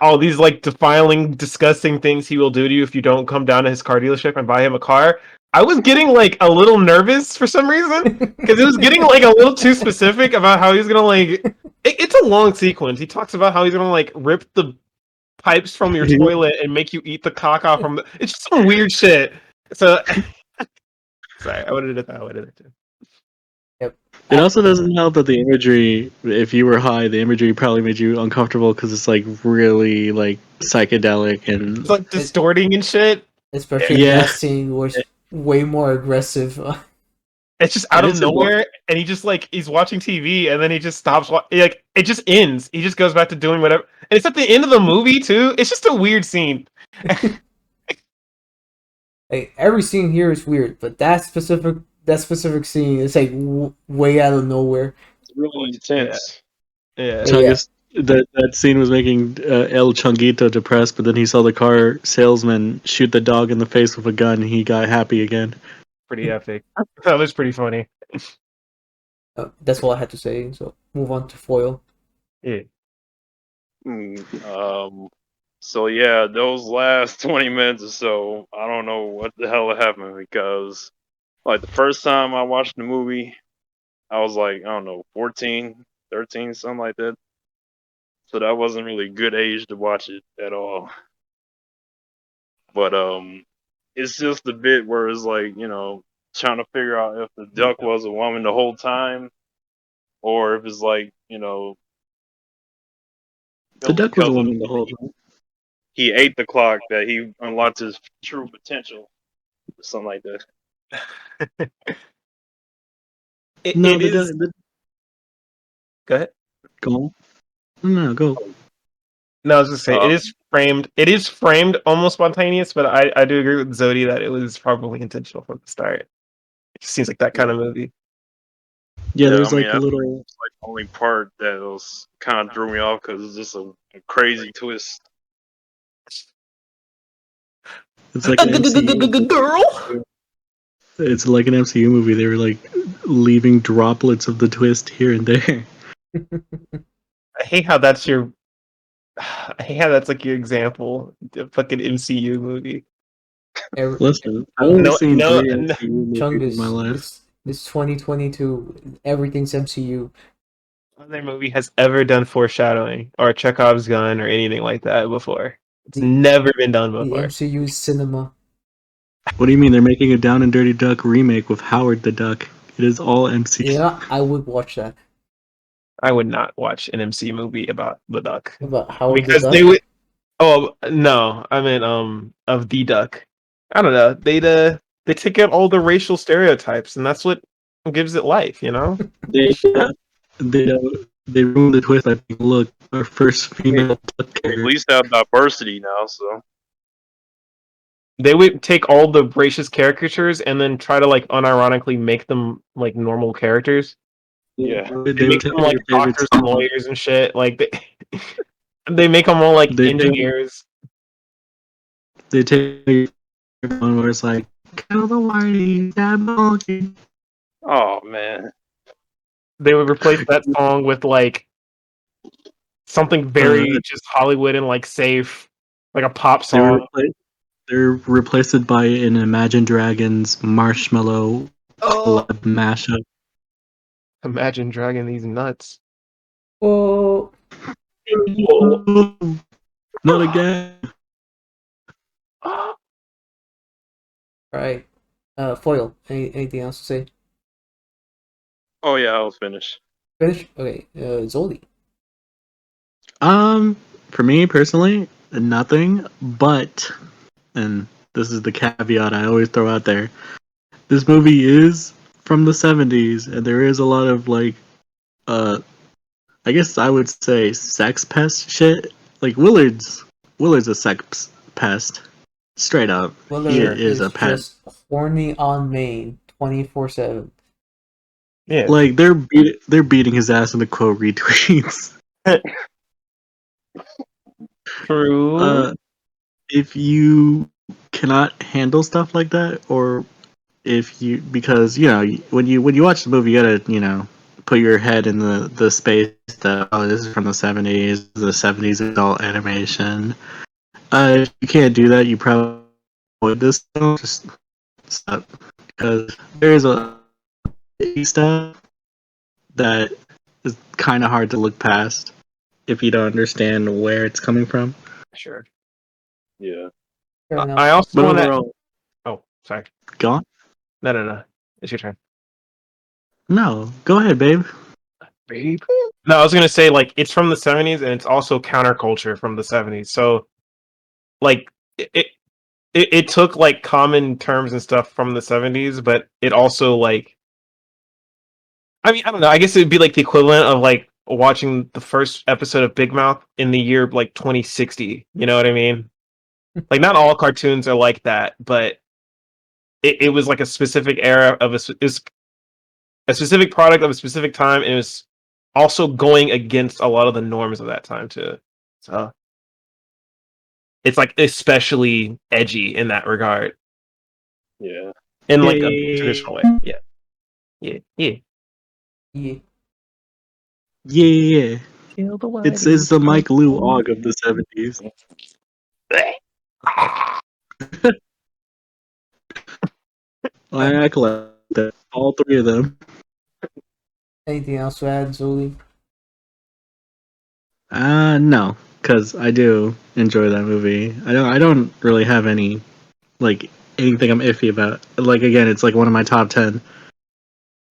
Speaker 2: all these like defiling, disgusting things he will do to you if you don't come down to his car dealership and buy him a car, I was getting like a little nervous for some reason because it was getting like a little too specific about how he's gonna like. It's a long sequence. He talks about how he's gonna like rip the pipes from your toilet and make you eat the caca off from the. It's just some weird shit. So. Sorry, I wanted it that way.
Speaker 1: Yep.
Speaker 4: It also doesn't help that the imagery, if you were high, the imagery probably made you uncomfortable because it's like really like psychedelic and
Speaker 2: It's like distorting and shit.
Speaker 1: Especially
Speaker 4: Yeah.
Speaker 1: that scene was way more aggressive.
Speaker 2: It's just out
Speaker 4: And
Speaker 2: of
Speaker 4: it's in
Speaker 2: nowhere, and he just like he's watching TV, and then he just stops. Like it just ends. He just goes back to doing whatever, and it's at the end of the movie too. It's just a weird scene.
Speaker 1: Like every scene here is weird, but that specific scene is like way out of nowhere.
Speaker 3: It's really intense.
Speaker 2: Yeah.
Speaker 4: Chungus, that scene was making El Chunguito depressed, but then he saw the car salesman shoot the dog in the face with a gun, and he got happy again.
Speaker 2: Pretty epic. That was pretty funny.
Speaker 1: That's all I had to say. So move on to foil.
Speaker 2: Yeah.
Speaker 3: So yeah, those last 20 minutes or so, I don't know what the hell happened because like the first time I watched the movie, I was like, I don't know, 14, 13, something like that. So that wasn't really a good age to watch it at all. But it's just the bit where it's like, trying to figure out if the duck was a woman the whole time or if it's like,
Speaker 4: The duck was a
Speaker 3: because
Speaker 4: woman the whole time.
Speaker 3: he ate the clock that he unlocked his true potential, or something like that.
Speaker 2: It
Speaker 4: No,
Speaker 2: is. Go ahead.
Speaker 4: Go. No, go.
Speaker 2: No, I was just say it is framed. It is framed almost spontaneous, but I do agree with Zodi that it was probably intentional from the start. It just seems like that kind of movie.
Speaker 4: Yeah, there's like a
Speaker 3: that's
Speaker 4: little.
Speaker 3: like the only part that was kind of threw me off because it's just a crazy twist.
Speaker 4: It's like an MCU.
Speaker 2: Girl.
Speaker 4: It's like an MCU movie. They were like leaving droplets of the twist here and there.
Speaker 2: I hate how that's your Yeah, that's like your example. The fucking MCU movie.
Speaker 4: Listen, I've only
Speaker 2: No,
Speaker 4: seen
Speaker 2: no,
Speaker 4: 3
Speaker 2: no.
Speaker 4: MCU movies in my
Speaker 1: Chungus,
Speaker 4: life.
Speaker 1: it's 2022. Everything's MCU.
Speaker 2: Other movie has ever done foreshadowing or Chekhov's gun or anything like that before. It's
Speaker 1: The
Speaker 2: never been done
Speaker 1: the
Speaker 2: before.
Speaker 1: MCU is cinema.
Speaker 4: What do you mean they're making a Down and Dirty Duck remake with Howard the Duck? It is all MCU.
Speaker 1: Yeah, I would watch that.
Speaker 2: I would not watch an MC movie about the duck
Speaker 1: About Howard the
Speaker 2: because
Speaker 1: Duck.
Speaker 2: they would. Oh no, I mean of the duck. I don't know. They take out all the racial stereotypes, and that's what gives it life. You know.
Speaker 4: They they ruined the twist. I think. Look, our first female duck
Speaker 3: At
Speaker 4: character.
Speaker 3: least have diversity now. So
Speaker 2: They would take all the racist caricatures and then try to like unironically make them like normal characters.
Speaker 3: yeah.
Speaker 4: They
Speaker 2: They
Speaker 4: would
Speaker 2: make
Speaker 4: take
Speaker 2: them like
Speaker 4: your favorite
Speaker 2: doctors and
Speaker 4: song.
Speaker 2: lawyers and shit. Like they make them all like
Speaker 4: They take-
Speaker 2: engineers.
Speaker 4: They take your one where it's like, kill the whitey, that monkey.
Speaker 3: Oh man.
Speaker 2: They would replace that song with like something very just Hollywood and like safe, like a pop song.
Speaker 4: They're replaced it by an Imagine Dragons Marshmallow
Speaker 2: Oh,
Speaker 4: collab mashup.
Speaker 2: imagine dragging these nuts.
Speaker 1: Whoa.
Speaker 4: Not again.
Speaker 1: Right. Foil. Anything else to say?
Speaker 3: Oh yeah, I was finished.
Speaker 1: Finish? Okay. Zoli.
Speaker 4: For me personally, nothing. But, and this is the caveat I always throw out there. This movie is from the 70s, and there is a lot of like, I guess I would say sex pest shit. Like Willard's a sex pest, straight up.
Speaker 1: Willard
Speaker 4: He
Speaker 1: is
Speaker 4: is a pest.
Speaker 1: just horny on main 24/7.
Speaker 2: Yeah.
Speaker 4: Like they're beating his ass in the quote retweets.
Speaker 2: True.
Speaker 4: If you cannot handle stuff like that, or if you, because you know when you watch the movie, you gotta put your head in the space that this is from the 70s. The 70s adult animation. If you can't do that, you probably avoid this film. Just stop, because there is a stuff that is kind of hard to look past if you don't understand where it's coming from.
Speaker 2: Sure.
Speaker 3: Yeah.
Speaker 1: Fair enough.
Speaker 2: I also
Speaker 4: But
Speaker 2: want to.
Speaker 4: overall,
Speaker 2: Oh, sorry.
Speaker 4: go on.
Speaker 2: No. It's your turn.
Speaker 4: No, go ahead, babe.
Speaker 2: Babe. No, I was gonna say like it's from the 70s and it's also counterculture from the 70s. So, like it took like common terms and stuff from the 70s, but it also like. I mean, I don't know. I guess it'd be like the equivalent of like watching the first episode of Big Mouth in the year like 2060. You know what I mean? Like, not all cartoons are like that, but it was like a specific era of a specific product of a specific time, and it was also going against a lot of the norms of that time too. So it's like especially edgy in that regard,
Speaker 3: Yeah.
Speaker 2: in like a traditional way. Yeah.
Speaker 1: Yeah.
Speaker 4: Yeah.
Speaker 2: Kill the
Speaker 4: It's the Mike Lou Og of the 70s. I act like that. All three of them.
Speaker 1: Anything else to add, Zoli?
Speaker 4: No, because I do enjoy that movie. I don't really have any like anything I'm iffy about. Like again, it's like one of my top 10.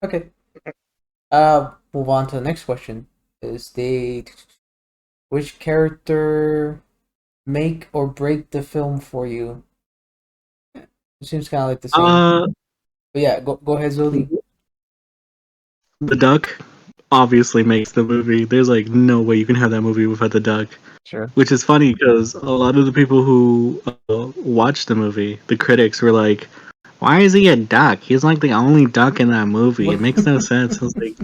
Speaker 1: Okay. Move on to the next question. Which character make or break the film for you? It seems kind of like the same. But yeah, go ahead, Zoli.
Speaker 4: The duck obviously makes the movie. There's like no way you can have that movie without the duck.
Speaker 2: Sure.
Speaker 4: Which is funny because a lot of the people who watched the movie, the critics, were like, "Why is he a duck? He's like the only duck in that movie. It makes no sense." I was like,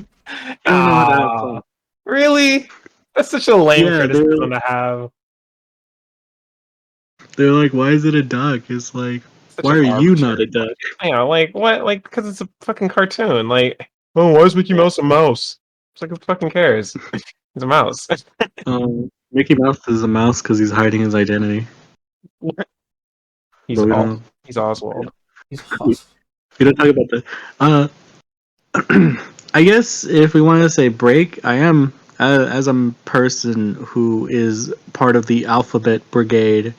Speaker 2: Really? That's such a lame
Speaker 4: Yeah,
Speaker 2: criticism to have.
Speaker 4: they're like, "Why is it a duck?" It's like,
Speaker 2: Such
Speaker 4: why
Speaker 2: an
Speaker 4: are you not
Speaker 2: arbitrary-
Speaker 4: a duck?
Speaker 2: Yeah, like what? Like because it's a fucking cartoon. Like, oh, why is Mickey Mouse a mouse? It's like who fucking cares? He's a mouse.
Speaker 4: Mickey Mouse is a mouse because he's hiding his identity.
Speaker 2: He's
Speaker 4: But we
Speaker 2: Os-
Speaker 4: don't.
Speaker 2: he's Oswald.
Speaker 1: He's awesome.
Speaker 4: We don't talk about that. I guess if we want to say break, I am as a person who is part of the alphabet brigade.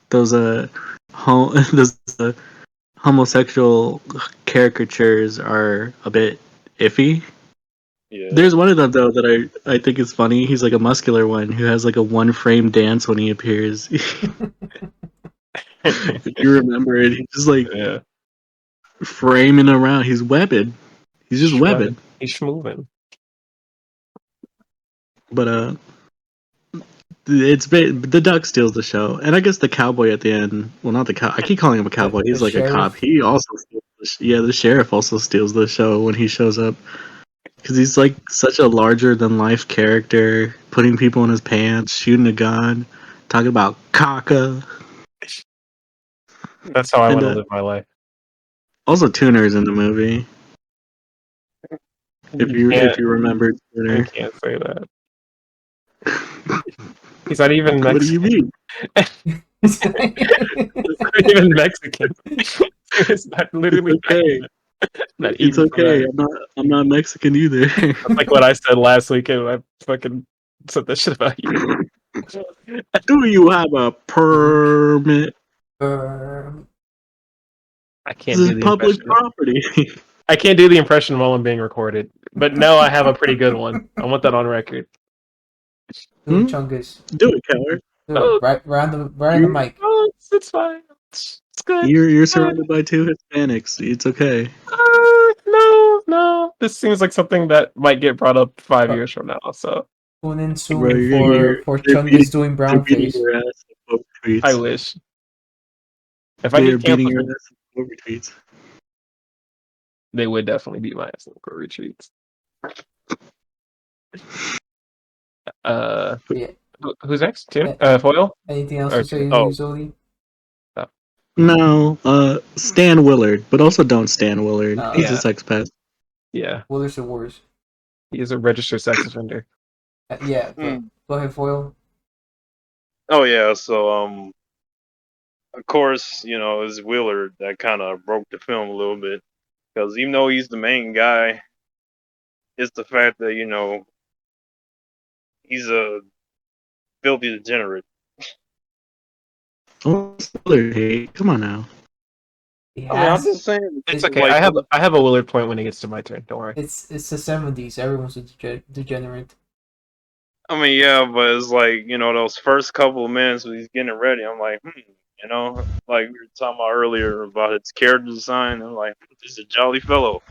Speaker 4: Those those homosexual caricatures are a bit iffy.
Speaker 3: Yeah.
Speaker 4: There's one of them though that I think is funny. He's like a muscular one who has like a one frame dance when he appears. If you remember it, he's just like
Speaker 2: Yeah.
Speaker 4: framing around. He's webbing. He's just webbing.
Speaker 2: He's schmoving.
Speaker 4: But the duck steals the show, and I guess the cowboy at the end. Well, not the cow. I keep calling him a cowboy. He's
Speaker 1: The
Speaker 4: like a cop.
Speaker 1: sheriff.
Speaker 4: He also the sheriff also steals the show when he shows up because he's like such a larger than life character, putting people in his pants, shooting a gun, talking about caca,
Speaker 2: That's how I
Speaker 4: and
Speaker 2: want to live my life.
Speaker 4: also Tuner's in the movie. If you remember
Speaker 2: You
Speaker 4: Tuner,
Speaker 2: can't say that. He's not even
Speaker 4: what do you
Speaker 2: Mexican.
Speaker 4: mean?
Speaker 2: He's not even Mexican. It's not literally
Speaker 4: It's okay.
Speaker 2: not
Speaker 4: It's
Speaker 2: even from
Speaker 4: okay.
Speaker 2: that.
Speaker 4: I'm not Mexican either.
Speaker 2: That's like what I said last week, and I fucking said that shit about you.
Speaker 4: Do you have a permit?
Speaker 2: I can't
Speaker 4: This
Speaker 2: do
Speaker 4: is
Speaker 2: the
Speaker 4: public
Speaker 2: impression.
Speaker 4: property.
Speaker 2: I can't do the impression while I'm being recorded. But no, I have a pretty good one. I want that on record.
Speaker 1: Do it, Chungus.
Speaker 4: Do it, coward.
Speaker 1: Do
Speaker 2: Oh.
Speaker 1: it. Right on the mic.
Speaker 2: Oh, it's fine. It's good.
Speaker 4: You're surrounded by two Hispanics. It's okay.
Speaker 2: No. This seems like something that might get brought up 5 years from now. So
Speaker 1: Tune in
Speaker 4: Bro,
Speaker 1: soon
Speaker 4: you're
Speaker 1: for
Speaker 4: they're
Speaker 1: Chungus doing
Speaker 4: they're beating
Speaker 1: brownface.
Speaker 4: your ass in over tweets.
Speaker 2: I wish. If I
Speaker 4: They're
Speaker 2: get
Speaker 4: beating your
Speaker 2: canceled,
Speaker 4: ass in over tweets.
Speaker 2: they would definitely beat my ass in the retreats.
Speaker 1: Yeah.
Speaker 2: Who's next? Tim?
Speaker 1: Yeah.
Speaker 2: Foil?
Speaker 1: Anything else
Speaker 2: Or
Speaker 1: to say,
Speaker 3: Oh.
Speaker 1: Zodi?
Speaker 4: No, Stan Willard, but also don't Stan Willard. He's
Speaker 2: Yeah.
Speaker 4: a sex pest.
Speaker 2: Yeah.
Speaker 1: Wilder's the worst.
Speaker 2: He is a registered sex offender.
Speaker 1: Yeah, but go ahead, Foil.
Speaker 3: Oh yeah. So of course, it's Willard that kind of broke the film a little bit because even though he's the main guy, it's the fact that he's a filthy degenerate.
Speaker 4: Oh, Willard hate. Come on now.
Speaker 1: He
Speaker 3: I mean, I'm
Speaker 1: has.
Speaker 3: just saying.
Speaker 2: It's
Speaker 1: It-
Speaker 2: okay.
Speaker 3: like,
Speaker 2: I have a Willard point when it gets to my turn. Don't worry.
Speaker 1: It's the 70s. Everyone's a degenerate.
Speaker 3: I mean, yeah, but it's like, those first couple of minutes when he's getting ready, I'm like, like we were talking about earlier about his character design. I'm like, this is a jolly fellow.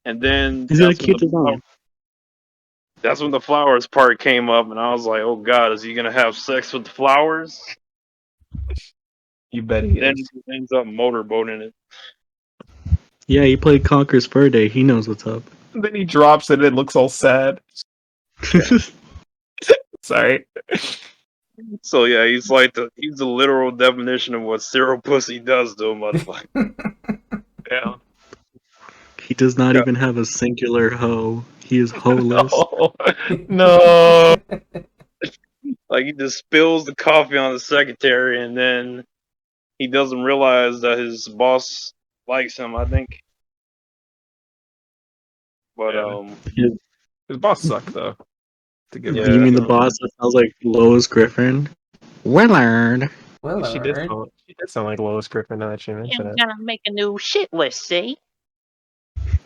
Speaker 3: And then
Speaker 4: He's got a cute design.
Speaker 3: that's when the flowers part came up, and I was like, oh god, is he gonna have sex with the flowers?
Speaker 2: You bet he
Speaker 3: Then
Speaker 2: is.
Speaker 3: he ends up motorboating it.
Speaker 4: Yeah, he played Conker's Fur Day. He knows what's up.
Speaker 2: Then he drops it and it looks all sad. Sorry.
Speaker 3: So yeah, he's the literal definition of what zero pussy does to a motherfucker.
Speaker 2: Yeah.
Speaker 4: He does not even have a singular hoe. He is hoeless.
Speaker 2: No.
Speaker 3: Like he just spills the coffee on the secretary, and then he doesn't realize that his boss likes him, I think. But
Speaker 2: Yeah. His boss sucked though. To give
Speaker 3: Yeah.
Speaker 4: You mean the boss that sounds like Lois Griffin? Willard.
Speaker 2: She did sound like Lois Griffin now that she mentioned
Speaker 5: I'm
Speaker 2: it.
Speaker 5: gonna make a new shit list, see?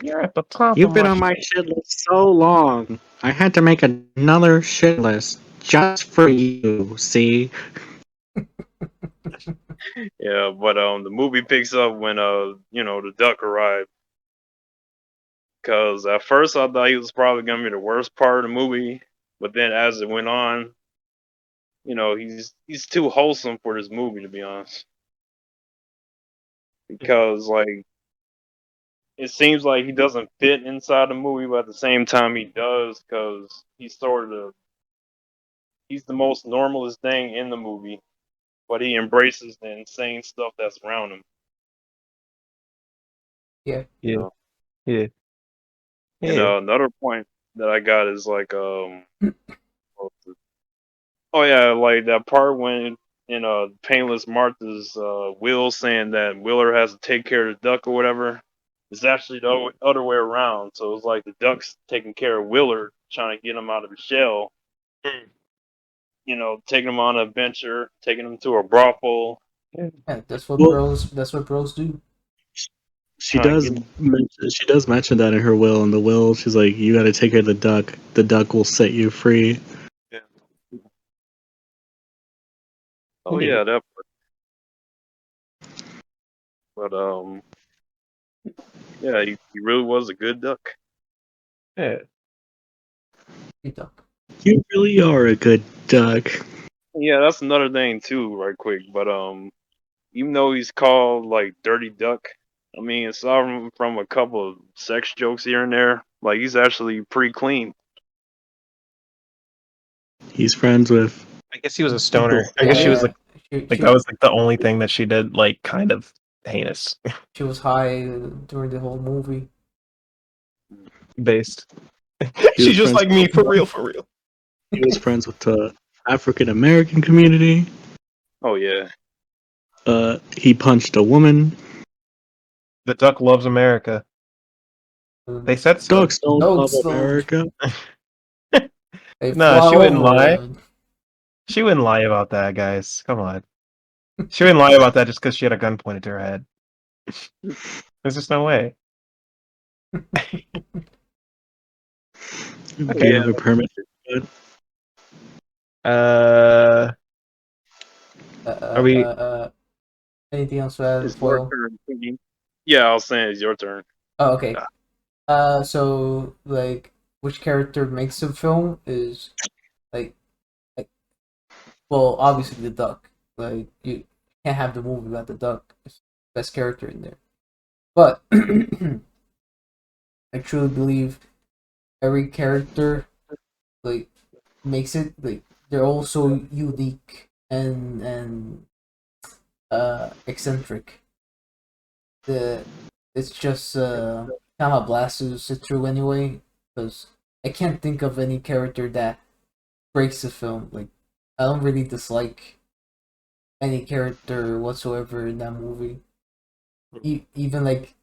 Speaker 2: You're at the top
Speaker 4: You've
Speaker 2: of
Speaker 4: been
Speaker 2: my
Speaker 4: on my shit list so long. I had to make another shit list just for you, see?
Speaker 3: yeah, but the movie picks up when the duck arrived. Cause at first I thought he was probably gonna be the worst part of the movie, but then as it went on, he's too wholesome for this movie, to be honest. Because like it seems like he doesn't fit inside the movie, but at the same time he does, because he's the most normalest thing in the movie, but he embraces the insane stuff that's around him.
Speaker 1: Yeah.
Speaker 2: Yeah.
Speaker 3: And another point that I got is like Oh yeah, like that part when in Painless Martha's will saying that Willer has to take care of the duck or whatever. It's actually the other way around. So it's like the duck's taking care of Willer, trying to get him out of his shell. Taking him on an adventure, taking him to a brothel.
Speaker 1: Yeah, that's what
Speaker 4: Well,
Speaker 1: bros. That's what bros do.
Speaker 4: she
Speaker 3: Trying to
Speaker 4: does.
Speaker 3: get him.
Speaker 4: She does mention that in her will. In the will, she's like, "You got to take care of the duck. The duck will set you free."
Speaker 3: Oh
Speaker 2: Yeah.
Speaker 3: yeah, that. But yeah, he really was a good duck.
Speaker 2: Yeah.
Speaker 1: You duck.
Speaker 4: You really are a good duck.
Speaker 3: Yeah, that's another thing too, right quick. But even though he's called like Dirty Duck, I mean, aside from a couple of sex jokes here and there, like he's actually pretty clean.
Speaker 4: He's friends with.
Speaker 2: I guess he was a stoner. I
Speaker 1: Yeah,
Speaker 2: guess she was
Speaker 1: yeah.
Speaker 2: like that was like the only thing that she did like kind of heinous
Speaker 1: She was high during the whole movie.
Speaker 2: based.
Speaker 4: He
Speaker 2: She's
Speaker 4: was
Speaker 2: just
Speaker 4: friends.
Speaker 2: like me for real, for real.
Speaker 4: He was friends with the African American community.
Speaker 3: Oh yeah,
Speaker 4: He punched a woman.
Speaker 2: The duck loves America. They said so.
Speaker 4: Dogs don't love
Speaker 1: Dogs don't.
Speaker 4: America.
Speaker 1: They
Speaker 2: No,
Speaker 1: fly
Speaker 2: she wouldn't lie.
Speaker 1: over.
Speaker 2: She wouldn't lie about that, guys. Come on. She wouldn't lie about that just because she had a gun pointed to her head. There's just no way.
Speaker 4: Do
Speaker 3: yeah.
Speaker 4: you have a permit?
Speaker 2: Are we?
Speaker 1: Anything else to add,
Speaker 3: It's your
Speaker 1: Foil?
Speaker 3: turn. Thinking. Yeah, I was saying it's your turn.
Speaker 1: Oh, okay.
Speaker 2: Yeah.
Speaker 1: So like, which character makes the film is like, well, obviously the duck. Like, you can't have the movie without the duck. It's the best character in there. But I truly believe every character like makes it like they're all so unique and eccentric. The it's just kind of a blast to sit through anyway because I can't think of any character that breaks the film. Like, I don't really dislike any character whatsoever in that movie. Even like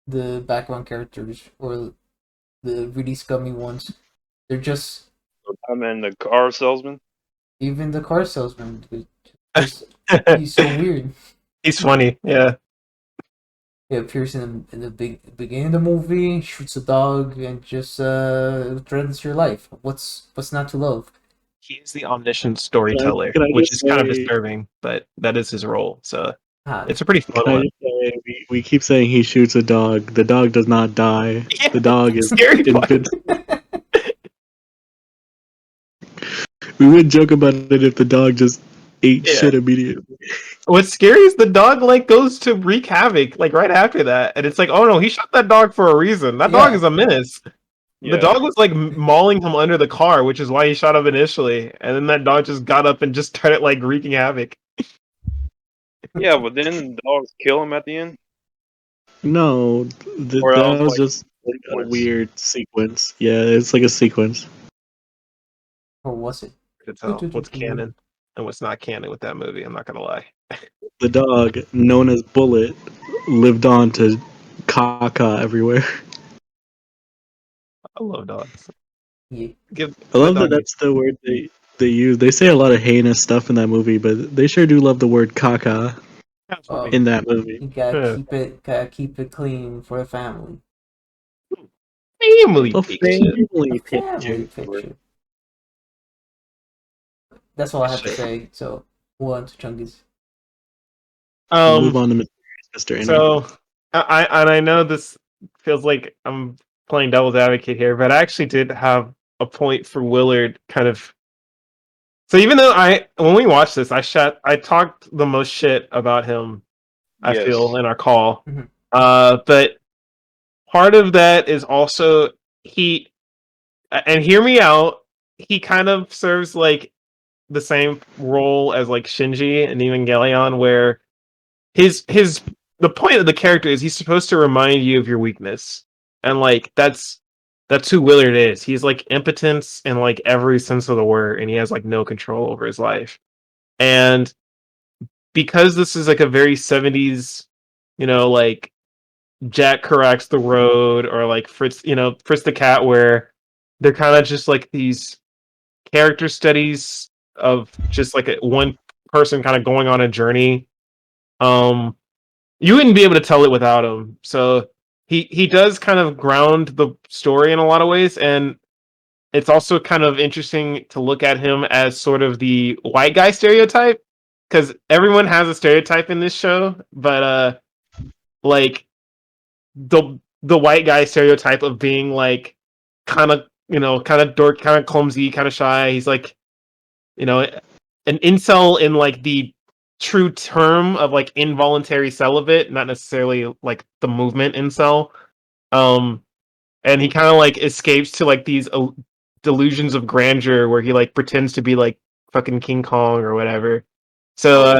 Speaker 1: the background characters or the really scummy ones, they're just
Speaker 3: I'm in the car salesman.
Speaker 1: even the car salesman. Just he's so weird.
Speaker 2: He's funny. Yeah.
Speaker 1: He appears in the beginning of the movie, shoots a dog, and just threatens your life. What's not to love?
Speaker 2: He is the omniscient storyteller,
Speaker 4: Can I
Speaker 2: which
Speaker 4: just
Speaker 2: is kind of
Speaker 4: say-
Speaker 2: disturbing, but that is his role. So
Speaker 1: Ah,
Speaker 2: it's a pretty fun
Speaker 4: Can I
Speaker 2: one.
Speaker 4: just say, we keep saying he shoots a dog. The dog does not die.
Speaker 2: Yeah,
Speaker 4: The dog is
Speaker 2: scary part.
Speaker 4: invincible. We would joke about it if the dog just ate
Speaker 2: Yeah.
Speaker 4: shit immediately.
Speaker 2: What's scary is the dog like goes to wreak havoc like right after that, and it's like, oh no, he shot that dog for a reason. That dog
Speaker 1: Yeah.
Speaker 2: is a menace.
Speaker 3: Yeah.
Speaker 2: The dog was like mauling him under the car, which is why he shot him initially, and then that dog just got up and just started like wreaking havoc.
Speaker 3: Yeah, but then the dogs kill him at the end.
Speaker 4: No,
Speaker 3: Or
Speaker 4: that
Speaker 3: else,
Speaker 4: was
Speaker 3: like,
Speaker 4: just a
Speaker 3: sequence.
Speaker 4: weird sequence. Yeah, it's like a sequence.
Speaker 1: or was it?
Speaker 2: To tell what's canon and what's not canon with that movie. I'm not gonna lie.
Speaker 4: The dog, known as Bullet, lived on to caca everywhere.
Speaker 2: I love dogs.
Speaker 1: Yeah.
Speaker 2: Give
Speaker 4: I love that
Speaker 2: dog-
Speaker 4: that's the word they use. They say a lot of heinous stuff in that movie, but they sure do love the word caca in that movie.
Speaker 1: You gotta
Speaker 2: Yeah.
Speaker 1: keep it clean for the family.
Speaker 2: family
Speaker 4: A
Speaker 2: picture.
Speaker 1: A
Speaker 4: family
Speaker 1: family
Speaker 4: picture.
Speaker 1: picture. That's all I have to
Speaker 2: Shit.
Speaker 1: say. So move on to Chungus.
Speaker 4: Move on to Mr. Inner.
Speaker 2: So I know this feels like I'm playing devil's advocate here, but I actually did have a point for Willard kind of. So even though when we watched this, I talked the most shit about him, I
Speaker 3: Yes.
Speaker 2: feel, in our call.
Speaker 1: Mhm.
Speaker 2: But part of that is also and hear me out, he kind of serves like the same role as like Shinji and Evangelion, where the point of the character is he's supposed to remind you of your weakness, and like that's That's who Willard is. He's like impotence in like every sense of the word, and he has like no control over his life. And because this is like a very 70s, like Jack corrects the road, or like Fritz, Fritz the cat, where they're kind of just like these character studies of just like one person kind of going on a journey. You wouldn't be able to tell it without him. So he does kind of ground the story in a lot of ways, and it's also kind of interesting to look at him as sort of the white guy stereotype, because everyone has a stereotype in this show, but like the white guy stereotype of being like kind of kind of dork, kind of clumsy, kind of shy. He's like an incel in like the true term of like involuntary celibate, not necessarily like the movement incel. And he kind of like escapes to like these delusions of grandeur where he like pretends to be like fucking King Kong or whatever. So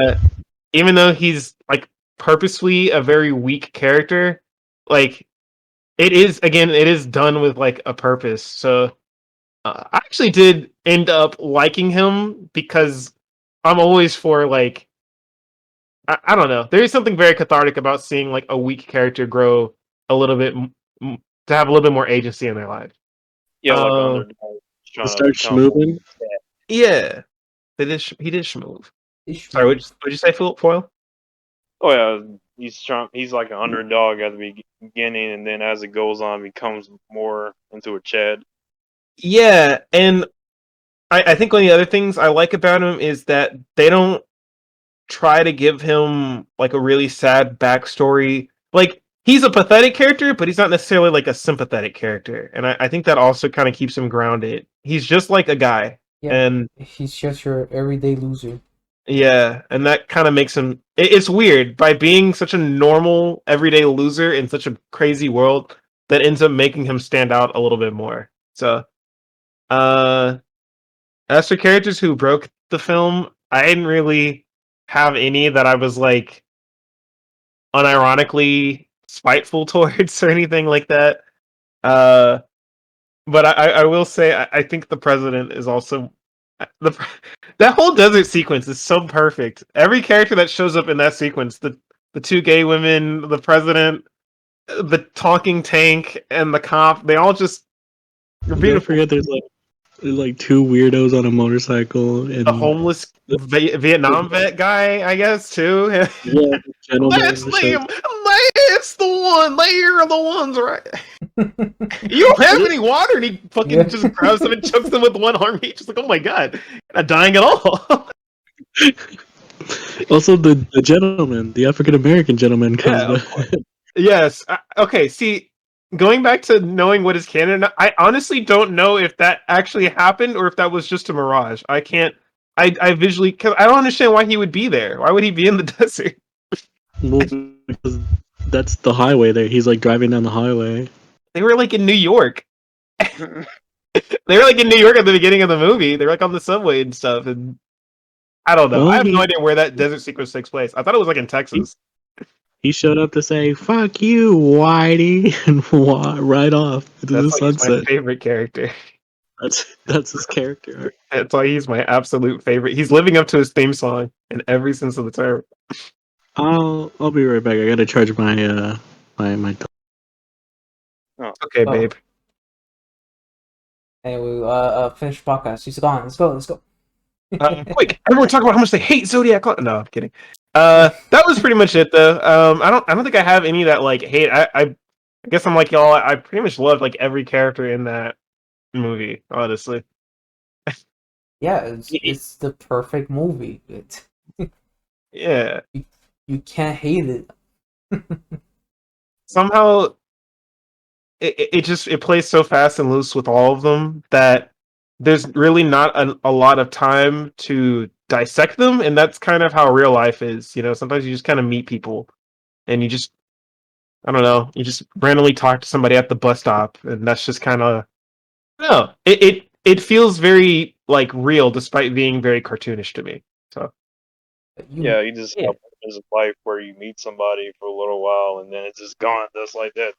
Speaker 2: even though he's like purposefully a very weak character, like it is done with like a purpose. So I actually did end up liking him because I'm always for like I don't know. There is something very cathartic about seeing like a weak character grow a little bit to have a little bit more agency in their life.
Speaker 3: Yeah, like
Speaker 2: Uh,
Speaker 3: underdog trying to
Speaker 4: Start
Speaker 3: become.
Speaker 4: schmooving.
Speaker 2: yeah, he did schmove.
Speaker 1: Ish-
Speaker 2: Sorry, what'd you say, Foil?
Speaker 3: Oh yeah, he's trying. He's like an underdog at the beginning, and then as it goes on, becomes more into a Chad.
Speaker 2: Yeah, and I think one of the other things I like about him is that they don't try to give him like a really sad backstory. Like he's a pathetic character, but he's not necessarily like a sympathetic character, and I think that also kind of keeps him grounded. He's just like a guy,
Speaker 1: Yeah,
Speaker 2: and
Speaker 1: he's just your everyday loser.
Speaker 2: yeah, and that kind of makes him. It's weird by being such a normal everyday loser in such a crazy world that ends up making him stand out a little bit more. So, uh, as for characters who broke the film, I didn't really have any that I was like unironically spiteful towards or anything like that. Uh, but I will say I think the president is also the that whole desert sequence is so perfect. Every character that shows up in that sequence, the two gay women, the president, the talking tank, and the cop, they all just are
Speaker 4: Don't
Speaker 2: beautiful.
Speaker 4: forget there's like two weirdos on a motorcycle
Speaker 2: The
Speaker 4: and
Speaker 2: homeless Vietnam vet guy, I guess, too.
Speaker 4: yeah, the gentleman.
Speaker 2: That's them. That's the one. They're the ones, right? You don't have any water, and he fucking
Speaker 1: Yeah.
Speaker 2: just grabs them and chokes them with one arm. He's just like, oh my god, not dying at all.
Speaker 4: Also, the gentleman, the African American gentleman, comes
Speaker 2: Yeah, of
Speaker 4: back.
Speaker 2: Yes. Okay. See, going back to knowing what is canon, I honestly don't know if that actually happened or if that was just a mirage. I can't. I visually, because I don't understand why he would be there. Why would he be in the desert?
Speaker 4: Well, because that's the highway there. He's like driving down the highway.
Speaker 2: They were like in New York. They were like in New York at the beginning of the movie. They were like on the subway and stuff. And I don't know.
Speaker 4: Well,
Speaker 2: I have no idea where that desert sequence takes place. I thought it was like in Texas.
Speaker 4: He showed up to say "fuck you, Whitey" and right off into the
Speaker 2: That's why he's my
Speaker 4: sunset.
Speaker 2: favorite character.
Speaker 4: That's his character arc.
Speaker 2: That's why he's my absolute favorite. He's living up to his theme song in every sense of the term.
Speaker 4: I'll be right back. I gotta charge my my.
Speaker 2: Okay,
Speaker 1: Oh.
Speaker 2: babe.
Speaker 1: Anyway, finish podcast. He's gone. Let's go.
Speaker 2: Quick! Everyone talk about how much they hate Zodiac Clown. No, I'm kidding. That was pretty much it, though. I don't think I have any that like hate. I guess I'm like y'all. I pretty much loved like every character in that movie. Honestly.
Speaker 1: Yeah, it's the perfect movie.
Speaker 2: Yeah.
Speaker 1: You can't hate it.
Speaker 2: Somehow, it plays so fast and loose with all of them that there's really not a lot of time to dissect them, and that's kind of how real life is. Sometimes you just kind of meet people, and you just, I don't know, you just randomly talk to somebody at the bus stop, and that's just kind of, no, it feels very like real, despite being very cartoonish to me. So
Speaker 3: Yeah, you just
Speaker 1: yeah.
Speaker 3: have moments of life where you meet somebody for a little while, and then it's just gone, just like that.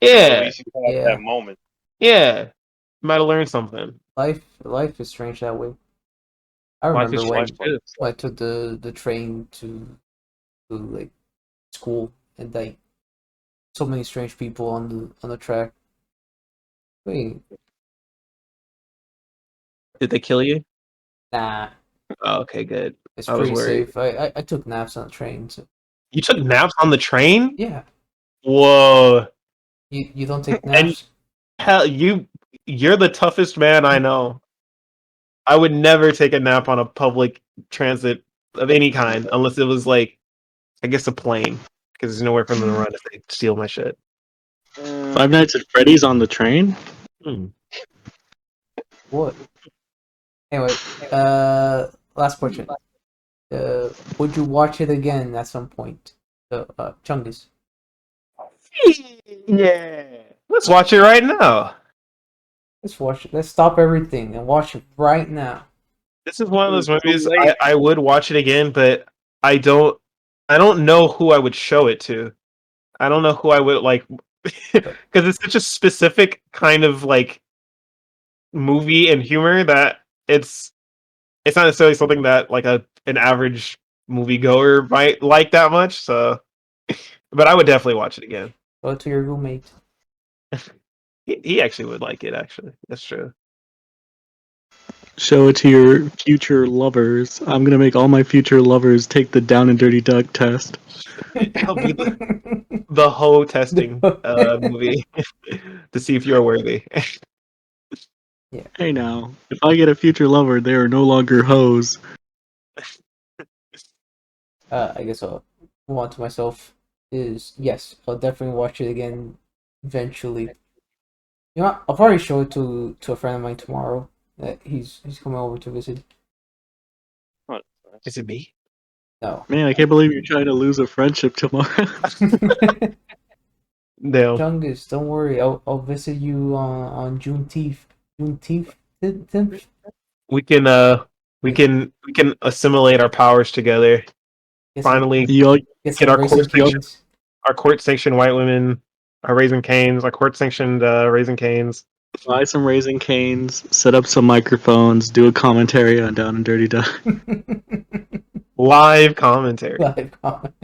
Speaker 3: At
Speaker 2: yeah,
Speaker 3: least you have
Speaker 1: Yeah.
Speaker 3: that moment.
Speaker 2: Yeah, might have learned something.
Speaker 1: Life is strange that way. I
Speaker 2: Life is
Speaker 1: remember
Speaker 2: strange too.
Speaker 1: when I took the train to like school, and like so many strange people on the track. Wait,
Speaker 2: Did they kill you?
Speaker 1: nah,
Speaker 2: Oh, okay, good.
Speaker 1: it's
Speaker 2: I was
Speaker 1: pretty
Speaker 2: worried.
Speaker 1: safe. I took naps on the train, so
Speaker 2: You took naps on the train?
Speaker 1: yeah.
Speaker 2: Whoa!
Speaker 1: You don't take
Speaker 2: And
Speaker 1: naps?
Speaker 2: hell, you're the toughest man I know. I would never take a nap on a public transit of any kind unless it was like, I guess, a plane, because there's nowhere for them to run if they steal my shit.
Speaker 4: Five Nights at Freddy's on the train?
Speaker 2: Hmm.
Speaker 1: What? Anyway, last question. Would you watch it again at some point? Chungus.
Speaker 2: Yeah. Let's watch it right now.
Speaker 1: Let's watch it. Let's stop everything and watch it right now.
Speaker 2: This is one of those
Speaker 3: Too
Speaker 2: movies
Speaker 3: late.
Speaker 2: I would watch it again, but I don't know who I would show it to. I don't know who I would like because it's such a specific kind of like movie and humor that it's not necessarily something that like an average moviegoer might like that much. So, but I would definitely watch it again.
Speaker 1: Go to your roommate.
Speaker 2: He actually would like it. Actually, that's true.
Speaker 4: Show it to your future lovers. I'm gonna make all my future lovers take the Down and Dirty Duck test.
Speaker 2: That'll be the whole testing movie to see if you're worthy.
Speaker 4: Hey now, if I get a future lover, they are no longer hoes.
Speaker 1: I guess I'll move on to myself. Is yes, I'll definitely watch it again eventually. You know what? I'll probably show it to a friend of mine tomorrow. He's coming over to visit.
Speaker 2: Is it me?
Speaker 1: No.
Speaker 4: Man, I can't believe you're trying to lose a friendship tomorrow.
Speaker 2: No.
Speaker 1: Chungus, don't worry. I'll visit you on Juneteenth. Juneteenth. 10th?
Speaker 2: We can assimilate our powers together.
Speaker 1: Get
Speaker 2: Finally
Speaker 4: Y'all,
Speaker 1: get
Speaker 2: get
Speaker 1: some Raisin Canes.
Speaker 2: our court sanctioned white women, our Raising Canes, our court sanctioned Raising Canes.
Speaker 4: buy some Raisin Canes, set up some microphones, do a commentary on Down and Dirty Duck.
Speaker 2: Live commentary.
Speaker 1: Live comment.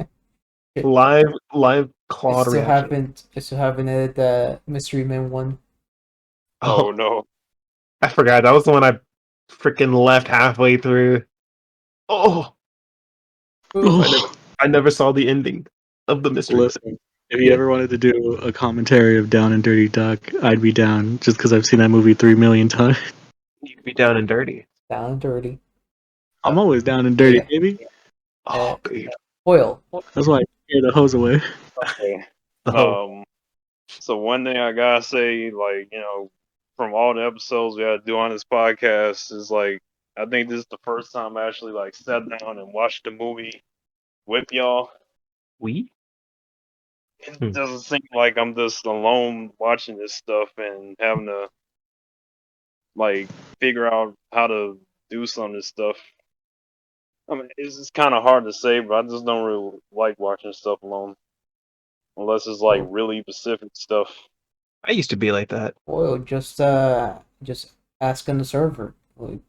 Speaker 2: Live Claude reaction.
Speaker 1: I still haven't edited the Mystery Man one.
Speaker 3: Oh
Speaker 2: Oh,
Speaker 3: no.
Speaker 2: I forgot. That was the one I freaking left halfway through. Oh, I never saw the ending of the mystery.
Speaker 4: Listen, if you ever wanted to do a commentary of Down and Dirty Duck, I'd be down just because I've seen that movie 3 million times.
Speaker 2: You'd be down and dirty.
Speaker 1: Down and dirty.
Speaker 4: I'm always down and dirty,
Speaker 1: Yeah.
Speaker 4: baby.
Speaker 2: Oh, dude.
Speaker 1: Foil.
Speaker 4: That's why I scare the hose away.
Speaker 3: Okay.
Speaker 2: Oh,
Speaker 3: So one thing I gotta say, like, from all the episodes we had to do on this podcast is like I think this is the first time I actually like sat down and watched the movie with y'all.
Speaker 2: we?
Speaker 3: It doesn't seem like I'm just alone watching this stuff and having to like figure out how to do some of this stuff. I mean, it's just kind of hard to say, but I just don't really like watching stuff alone, unless it's like really specific stuff.
Speaker 2: I used to be like that.
Speaker 1: Foil. Just ask on the server. Like,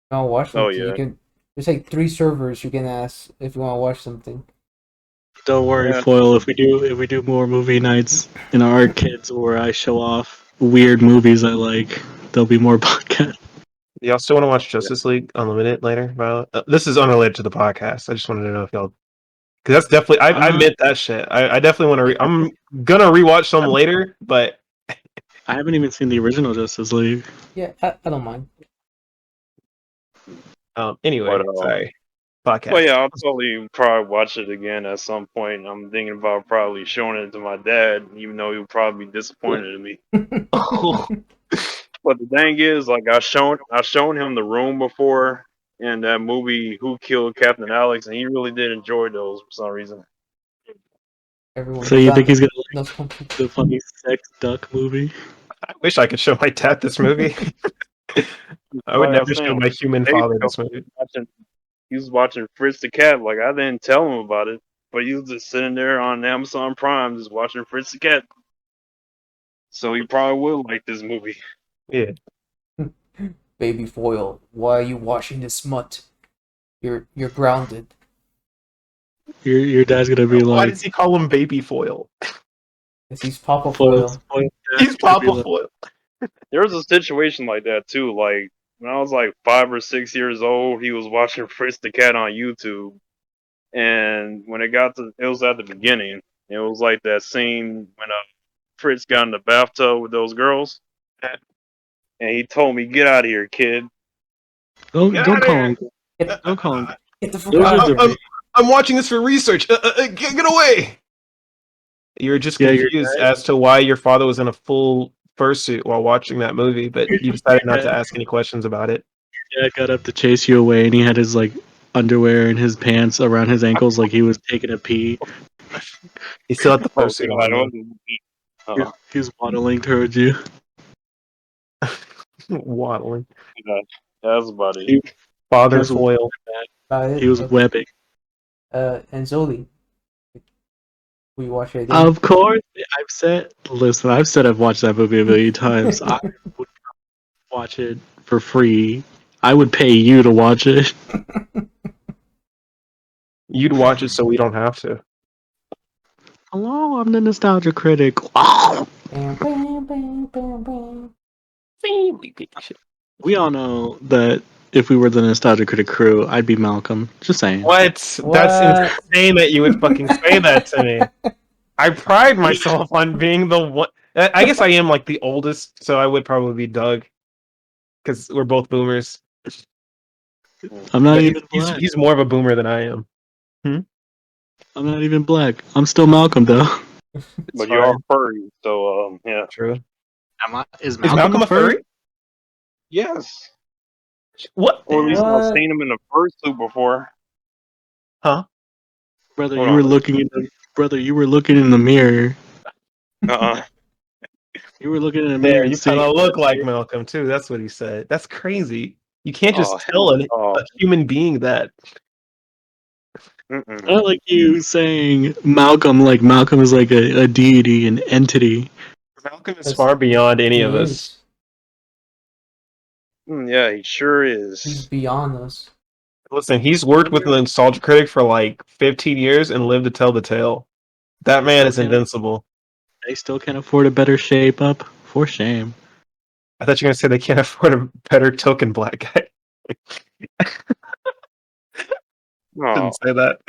Speaker 1: want to watch
Speaker 3: Oh,
Speaker 1: something?
Speaker 3: yeah.
Speaker 1: You can. There's like 3 servers you can ask if you want to watch something.
Speaker 4: Don't worry,
Speaker 3: Yeah.
Speaker 4: Foil. If we do more movie nights in our kids where I show off weird movies I like, there'll be more podcasts.
Speaker 2: Y'all still want to watch Justice League Unlimited later, Violet? This is unrelated to the podcast. I just wanted to know if y'all, because that's definitely I meant that shit. I definitely want to. I'm gonna rewatch some later, but
Speaker 4: I haven't even seen the original Justice League.
Speaker 1: Yeah, I don't mind.
Speaker 2: anyway,
Speaker 3: But,
Speaker 2: sorry. Podcast.
Speaker 3: Well, yeah, I'll totally probably watch it again at some point. I'm thinking about probably showing it to my dad, even though he would probably be disappointed in me. But the thing is, like, I shown him The Room before, and that movie Who Killed Captain Alex, and he really did enjoy those for some reason.
Speaker 1: Everyone.
Speaker 4: So you think he's gonna
Speaker 1: No,
Speaker 4: like the funny sex duck movie?
Speaker 2: I wish I could show my dad this movie. I would
Speaker 3: Like
Speaker 2: never
Speaker 3: was
Speaker 2: show
Speaker 3: saying,
Speaker 2: my human
Speaker 3: days
Speaker 2: father
Speaker 3: ago,
Speaker 2: this movie.
Speaker 3: he was watching Fritz the Cat. Like, I didn't tell him about it, but he was just sitting there on Amazon Prime just watching Fritz the Cat. So you probably will like this movie.
Speaker 2: Yeah.
Speaker 1: Baby foil, why are you washing this smut? You're grounded.
Speaker 4: Your dad's gonna be
Speaker 2: Why
Speaker 4: like,
Speaker 2: does he call him baby foil?
Speaker 1: Cause he's Papa
Speaker 4: foil,
Speaker 1: Foil.
Speaker 4: foil.
Speaker 2: He's
Speaker 4: Dad's gonna be
Speaker 2: Papa
Speaker 4: like,
Speaker 2: Foil.
Speaker 3: There was a situation like that too. Like when I was like 5 or 6 years old, he was watching Fritz the Cat on YouTube, and when it was at the beginning. It was like that scene when Fritz got in the bathtub with those girls, and he told me, "Get out of here, kid."
Speaker 2: Get
Speaker 4: don't
Speaker 2: out of
Speaker 4: call
Speaker 2: here!
Speaker 4: him. Don't call him.
Speaker 1: Get the fuck
Speaker 4: Those
Speaker 1: out
Speaker 4: are
Speaker 1: of here.
Speaker 4: the
Speaker 2: I'm watching this for research. Get away! You were just
Speaker 4: Yeah, your
Speaker 2: confused as to why your father was in a full fursuit while watching that movie, but you decided not to ask any questions about it.
Speaker 4: dad got up to chase you away, and he had his like underwear and his pants around his ankles, like he was taking a pee.
Speaker 2: He still had the
Speaker 3: Oh
Speaker 2: fursuit
Speaker 3: God,
Speaker 2: on.
Speaker 4: He was waddling towards you.
Speaker 2: Waddling.
Speaker 3: Yeah, that's about it.
Speaker 4: He
Speaker 2: Father
Speaker 4: was-
Speaker 2: foil.
Speaker 1: About it.
Speaker 4: He was
Speaker 1: Okay.
Speaker 4: webbing.
Speaker 1: And Zoli, will you watch it again?
Speaker 4: Of course, I've said I've watched that movie a million times. I would watch it for free. I would pay you to watch it.
Speaker 2: You'd watch it so we don't have to.
Speaker 4: Hello, I'm the nostalgia critic.
Speaker 1: Bam, bam, bam, bam, bam.
Speaker 4: We all know that if we were the nostalgia critic crew, I'd be Malcolm. Just saying.
Speaker 2: What? That's
Speaker 1: What?
Speaker 2: insane that you would fucking say that to me. I pride myself on being the one. I guess I am like the oldest, so I would probably be Doug, because we're both boomers.
Speaker 4: I'm not
Speaker 2: But
Speaker 4: even black.
Speaker 2: he's more of a boomer than I am.
Speaker 4: I'm not even black. I'm still Malcolm though.
Speaker 3: But you are furry, so yeah.
Speaker 2: True.
Speaker 4: Is
Speaker 2: Is Malcolm a furry?
Speaker 3: Yes.
Speaker 2: What?
Speaker 3: Or at least I've
Speaker 1: What?
Speaker 3: seen him in a fursuit before.
Speaker 2: Huh?
Speaker 4: Brother,
Speaker 3: Hold
Speaker 4: you
Speaker 3: on.
Speaker 4: were looking in the mirror.
Speaker 3: Uh-uh.
Speaker 4: You were looking in the mirror
Speaker 2: There,
Speaker 4: and
Speaker 2: you kind
Speaker 4: seeing.
Speaker 2: of look like Malcolm too. That's what he said. That's crazy. You can't just tell
Speaker 3: Oh,
Speaker 2: a human being that.
Speaker 3: mm-mm.
Speaker 4: I like you saying Malcolm like Malcolm is like a deity, an entity.
Speaker 2: Malcolm is
Speaker 1: That's-
Speaker 2: far beyond any
Speaker 1: He
Speaker 2: of us.
Speaker 1: is.
Speaker 3: Yeah, he sure
Speaker 1: He's
Speaker 3: is.
Speaker 1: beyond us.
Speaker 2: Listen, he's worked with the Nostalgia Critic for like 15 years and lived to tell the tale. That man is invincible.
Speaker 4: They still can't afford a better shape up. For shame.
Speaker 2: I thought you were gonna say they can't afford a better token black guy.
Speaker 3: Oh,
Speaker 2: Didn't say that.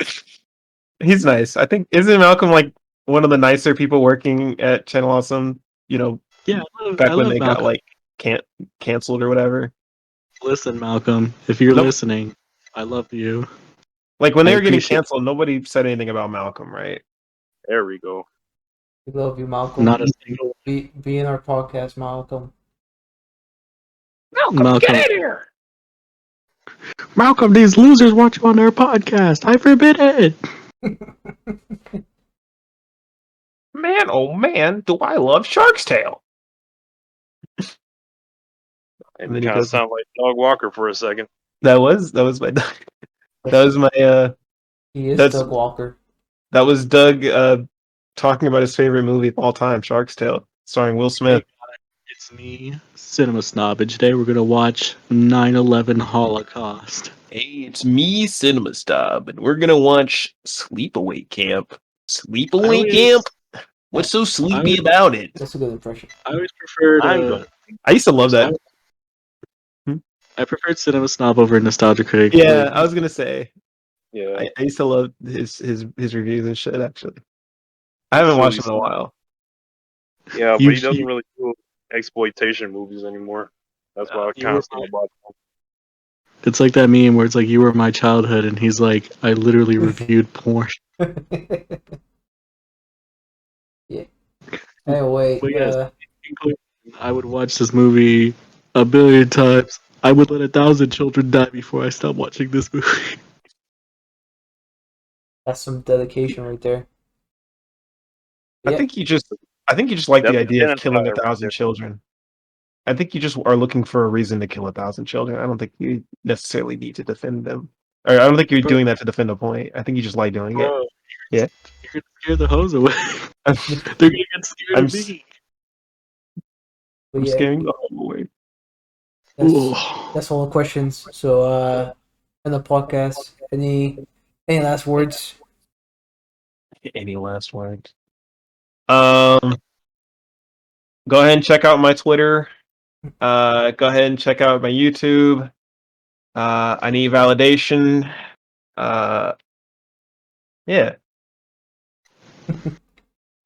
Speaker 2: He's nice. I think isn't Malcolm like one of the nicer people working at Channel Awesome? You know,
Speaker 4: Yeah,
Speaker 2: back
Speaker 4: I
Speaker 2: when
Speaker 4: love
Speaker 2: they
Speaker 4: Malcolm.
Speaker 2: got like canceled or whatever.
Speaker 4: Listen, Malcolm, if you're
Speaker 2: Nope.
Speaker 4: listening, I love you.
Speaker 2: Like when they
Speaker 4: I
Speaker 2: were getting
Speaker 4: appreciate-
Speaker 2: canceled, nobody said anything about Malcolm, right?
Speaker 3: there we go.
Speaker 1: We love you, Malcolm.
Speaker 4: Not a single
Speaker 1: Be in our podcast, Malcolm.
Speaker 4: Malcolm.
Speaker 2: Get out of here!
Speaker 4: Malcolm, these losers want you on their podcast. I forbid it.
Speaker 2: Man, oh man, do I love Shark's Tale?
Speaker 3: It
Speaker 2: And then he
Speaker 3: kind of
Speaker 2: goes-
Speaker 3: sounded like Dog Walker for a second.
Speaker 2: That was my
Speaker 1: He is
Speaker 2: That's-
Speaker 1: Doug Walker.
Speaker 2: that was Doug talking about his favorite movie of all time, Shark's Tale, starring Will Smith.
Speaker 4: It's me, Cinema Snob, and today we're gonna watch 9/11 Holocaust.
Speaker 2: Hey, it's me, Cinema Snob, and we're gonna watch Sleepaway Camp. Sleepaway
Speaker 4: I
Speaker 2: Camp? What's so sleepy about it?
Speaker 1: That's a good impression.
Speaker 4: I always preferred.
Speaker 3: I'm good.
Speaker 2: I used to love that.
Speaker 4: I preferred Cinema Snob over Nostalgia Critic.
Speaker 2: Yeah, I was gonna say.
Speaker 3: Yeah.
Speaker 2: I used to love his reviews and shit. Actually, I haven't watched him in a while.
Speaker 3: Yeah, but
Speaker 4: You-
Speaker 3: he doesn't really do exploitation movies anymore. That's why I
Speaker 4: you
Speaker 3: kind
Speaker 4: were
Speaker 3: of still watch them.
Speaker 4: It's like that meme where it's like you were my childhood, and he's like, I literally reviewed porn.
Speaker 1: Yeah. Anyway,
Speaker 4: But yes. I would watch this movie a billion times. I would let 1,000 children die before I stopped watching this movie.
Speaker 1: that's some dedication right there.
Speaker 2: I
Speaker 1: Yeah.
Speaker 2: think you just like the
Speaker 3: That's
Speaker 2: idea of
Speaker 3: genocide
Speaker 2: killing
Speaker 3: right
Speaker 2: 1,000
Speaker 3: there.
Speaker 2: children. I think you just are looking for a reason to kill 1,000 children. I don't think you necessarily need to defend them, or I don't think you're
Speaker 4: Bro.
Speaker 2: doing that to defend a point. I think you just like doing it.
Speaker 4: Bro,
Speaker 2: Yeah.
Speaker 4: You're gonna scare the hose away. They're gonna get scared
Speaker 2: I'm
Speaker 4: of me.
Speaker 1: But
Speaker 2: I'm
Speaker 1: yeah,
Speaker 2: scaring the home away.
Speaker 1: that's all the questions. So in the podcast, any last words?
Speaker 2: Any last words? Go ahead and check out my Twitter. Go ahead and check out my YouTube. I need validation. Yeah.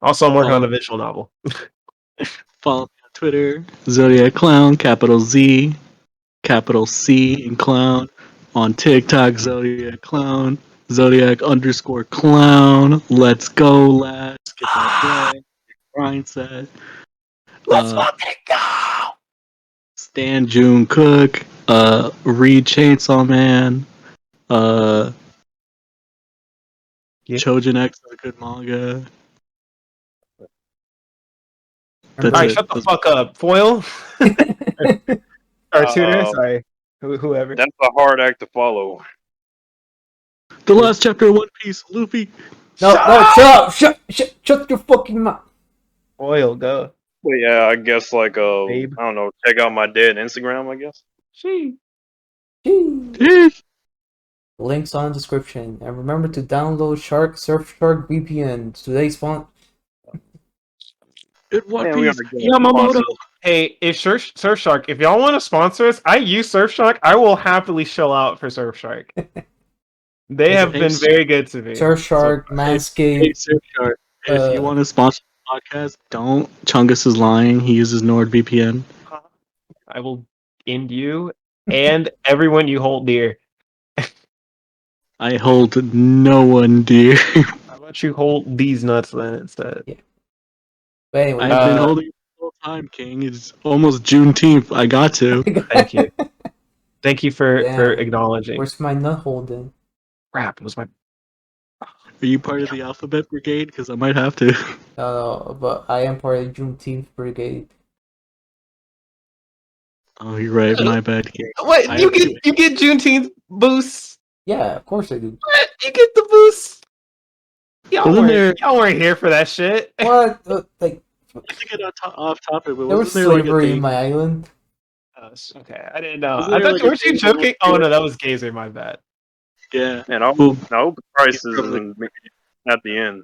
Speaker 2: Also, I'm working on a visual novel.
Speaker 4: Follow me on Twitter, Zodiac Clown, capital Z, capital C in clown. On TikTok, Zodiac Clown, Zodiac_Clown. Let's go, lads. Get that bread. Grind set.
Speaker 2: Let's fucking go!
Speaker 4: Stan June Cook. Read Chainsaw Man.
Speaker 2: Yeah.
Speaker 4: Chojin X is a good manga.
Speaker 1: Remember-
Speaker 2: Alright,
Speaker 4: That's
Speaker 2: shut
Speaker 4: it.
Speaker 2: the fuck up, Foil. Or Tuner, sorry. Whoever.
Speaker 3: That's a hard act to follow.
Speaker 4: The last chapter of One Piece, Luffy.
Speaker 1: No, shut up! Shut your fucking mouth!
Speaker 2: Foil, go.
Speaker 3: But yeah, I guess like
Speaker 2: Babe.
Speaker 3: I don't know, check out my dead Instagram, I guess.
Speaker 2: She.
Speaker 1: Jeez. Links on the description, and remember to download Surfshark VPN. Today's font.
Speaker 4: One
Speaker 3: Man, we
Speaker 4: Piece.
Speaker 3: are getting
Speaker 4: Yamamoto.
Speaker 3: sponsored.
Speaker 2: Hey, if Surfshark, if y'all want to sponsor us, I use Surfshark. I will happily shell out for Surfshark. They have been very good to me.
Speaker 1: Surfshark,
Speaker 4: Hey,
Speaker 1: Manscaped.
Speaker 4: Surfshark, if you
Speaker 1: uh,
Speaker 4: want to sponsor the podcast, don't. Chungus is lying. He uses NordVPN.
Speaker 2: I will end you and everyone you hold dear.
Speaker 4: I hold no one dear.
Speaker 2: How about you hold these nuts then instead?
Speaker 1: But anyway,
Speaker 4: I've been holding it the whole time, King. It's almost Juneteenth. I got to.
Speaker 2: Thank you. Thank you for
Speaker 1: Damn.
Speaker 2: acknowledging.
Speaker 1: Where's my nut holding?
Speaker 2: Crap, it was my.
Speaker 4: Are you part of the Alphabet Brigade? Because I might have to.
Speaker 1: No, but I am part of the Juneteenth Brigade.
Speaker 4: Oh, you're right. My bad, King.
Speaker 2: What
Speaker 4: I
Speaker 2: you
Speaker 4: have
Speaker 2: get? You get Juneteenth boosts.
Speaker 1: Yeah, of course I do.
Speaker 2: What? You get the boosts. Y'all
Speaker 4: Wasn't there-
Speaker 2: weren't here for that shit.
Speaker 1: What? Like,
Speaker 4: To get off topic, but
Speaker 1: there was
Speaker 4: wasn't there like a
Speaker 1: slavery in
Speaker 4: thing?
Speaker 1: my island.
Speaker 2: Oh, okay, I didn't know.
Speaker 4: Wasn't
Speaker 2: I
Speaker 4: there
Speaker 2: thought
Speaker 4: like a
Speaker 2: weren't you
Speaker 4: thing
Speaker 2: joking?
Speaker 4: where-
Speaker 2: Oh no, that was Gazer. My bad.
Speaker 4: Yeah.
Speaker 3: And I
Speaker 4: Well,
Speaker 3: hope the prices
Speaker 4: from
Speaker 3: at the end.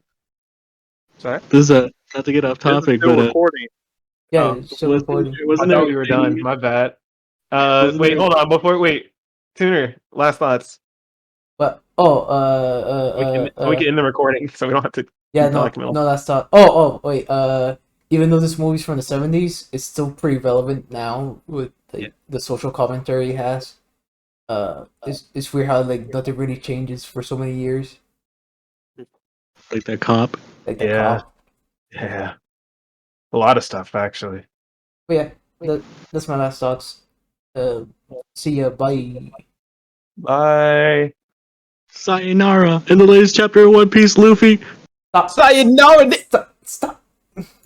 Speaker 2: Sorry.
Speaker 4: This is not to get off
Speaker 3: This is
Speaker 4: topic,
Speaker 3: still
Speaker 4: but
Speaker 3: recording.
Speaker 1: Yeah,
Speaker 2: Oh,
Speaker 1: it's still
Speaker 4: wasn't,
Speaker 1: recording.
Speaker 2: I
Speaker 4: wasn't there
Speaker 2: thought
Speaker 4: a
Speaker 2: we were
Speaker 4: thing-
Speaker 2: done. My bad.
Speaker 4: Wasn't
Speaker 2: Wait,
Speaker 4: there-
Speaker 2: hold on. Wait. Tuner, last thoughts.
Speaker 1: But
Speaker 2: We can end the recording, so we don't have to.
Speaker 1: yeah,
Speaker 2: keep
Speaker 1: no,
Speaker 2: talking about-
Speaker 1: no, that's not. Oh, wait. Even though this movie's from the 70s, it's still pretty relevant now with the social commentary it has. It's weird how like nothing really changes for so many years.
Speaker 4: like that cop.
Speaker 1: Like the
Speaker 2: Yeah.
Speaker 1: cop.
Speaker 2: Yeah, a lot of stuff actually.
Speaker 1: But yeah, that's my last thoughts. See ya. Bye.
Speaker 2: Bye.
Speaker 4: Sayonara. In the latest chapter of One Piece, Luffy.
Speaker 1: Stop.
Speaker 2: Sayonara.
Speaker 1: Stop. Stop.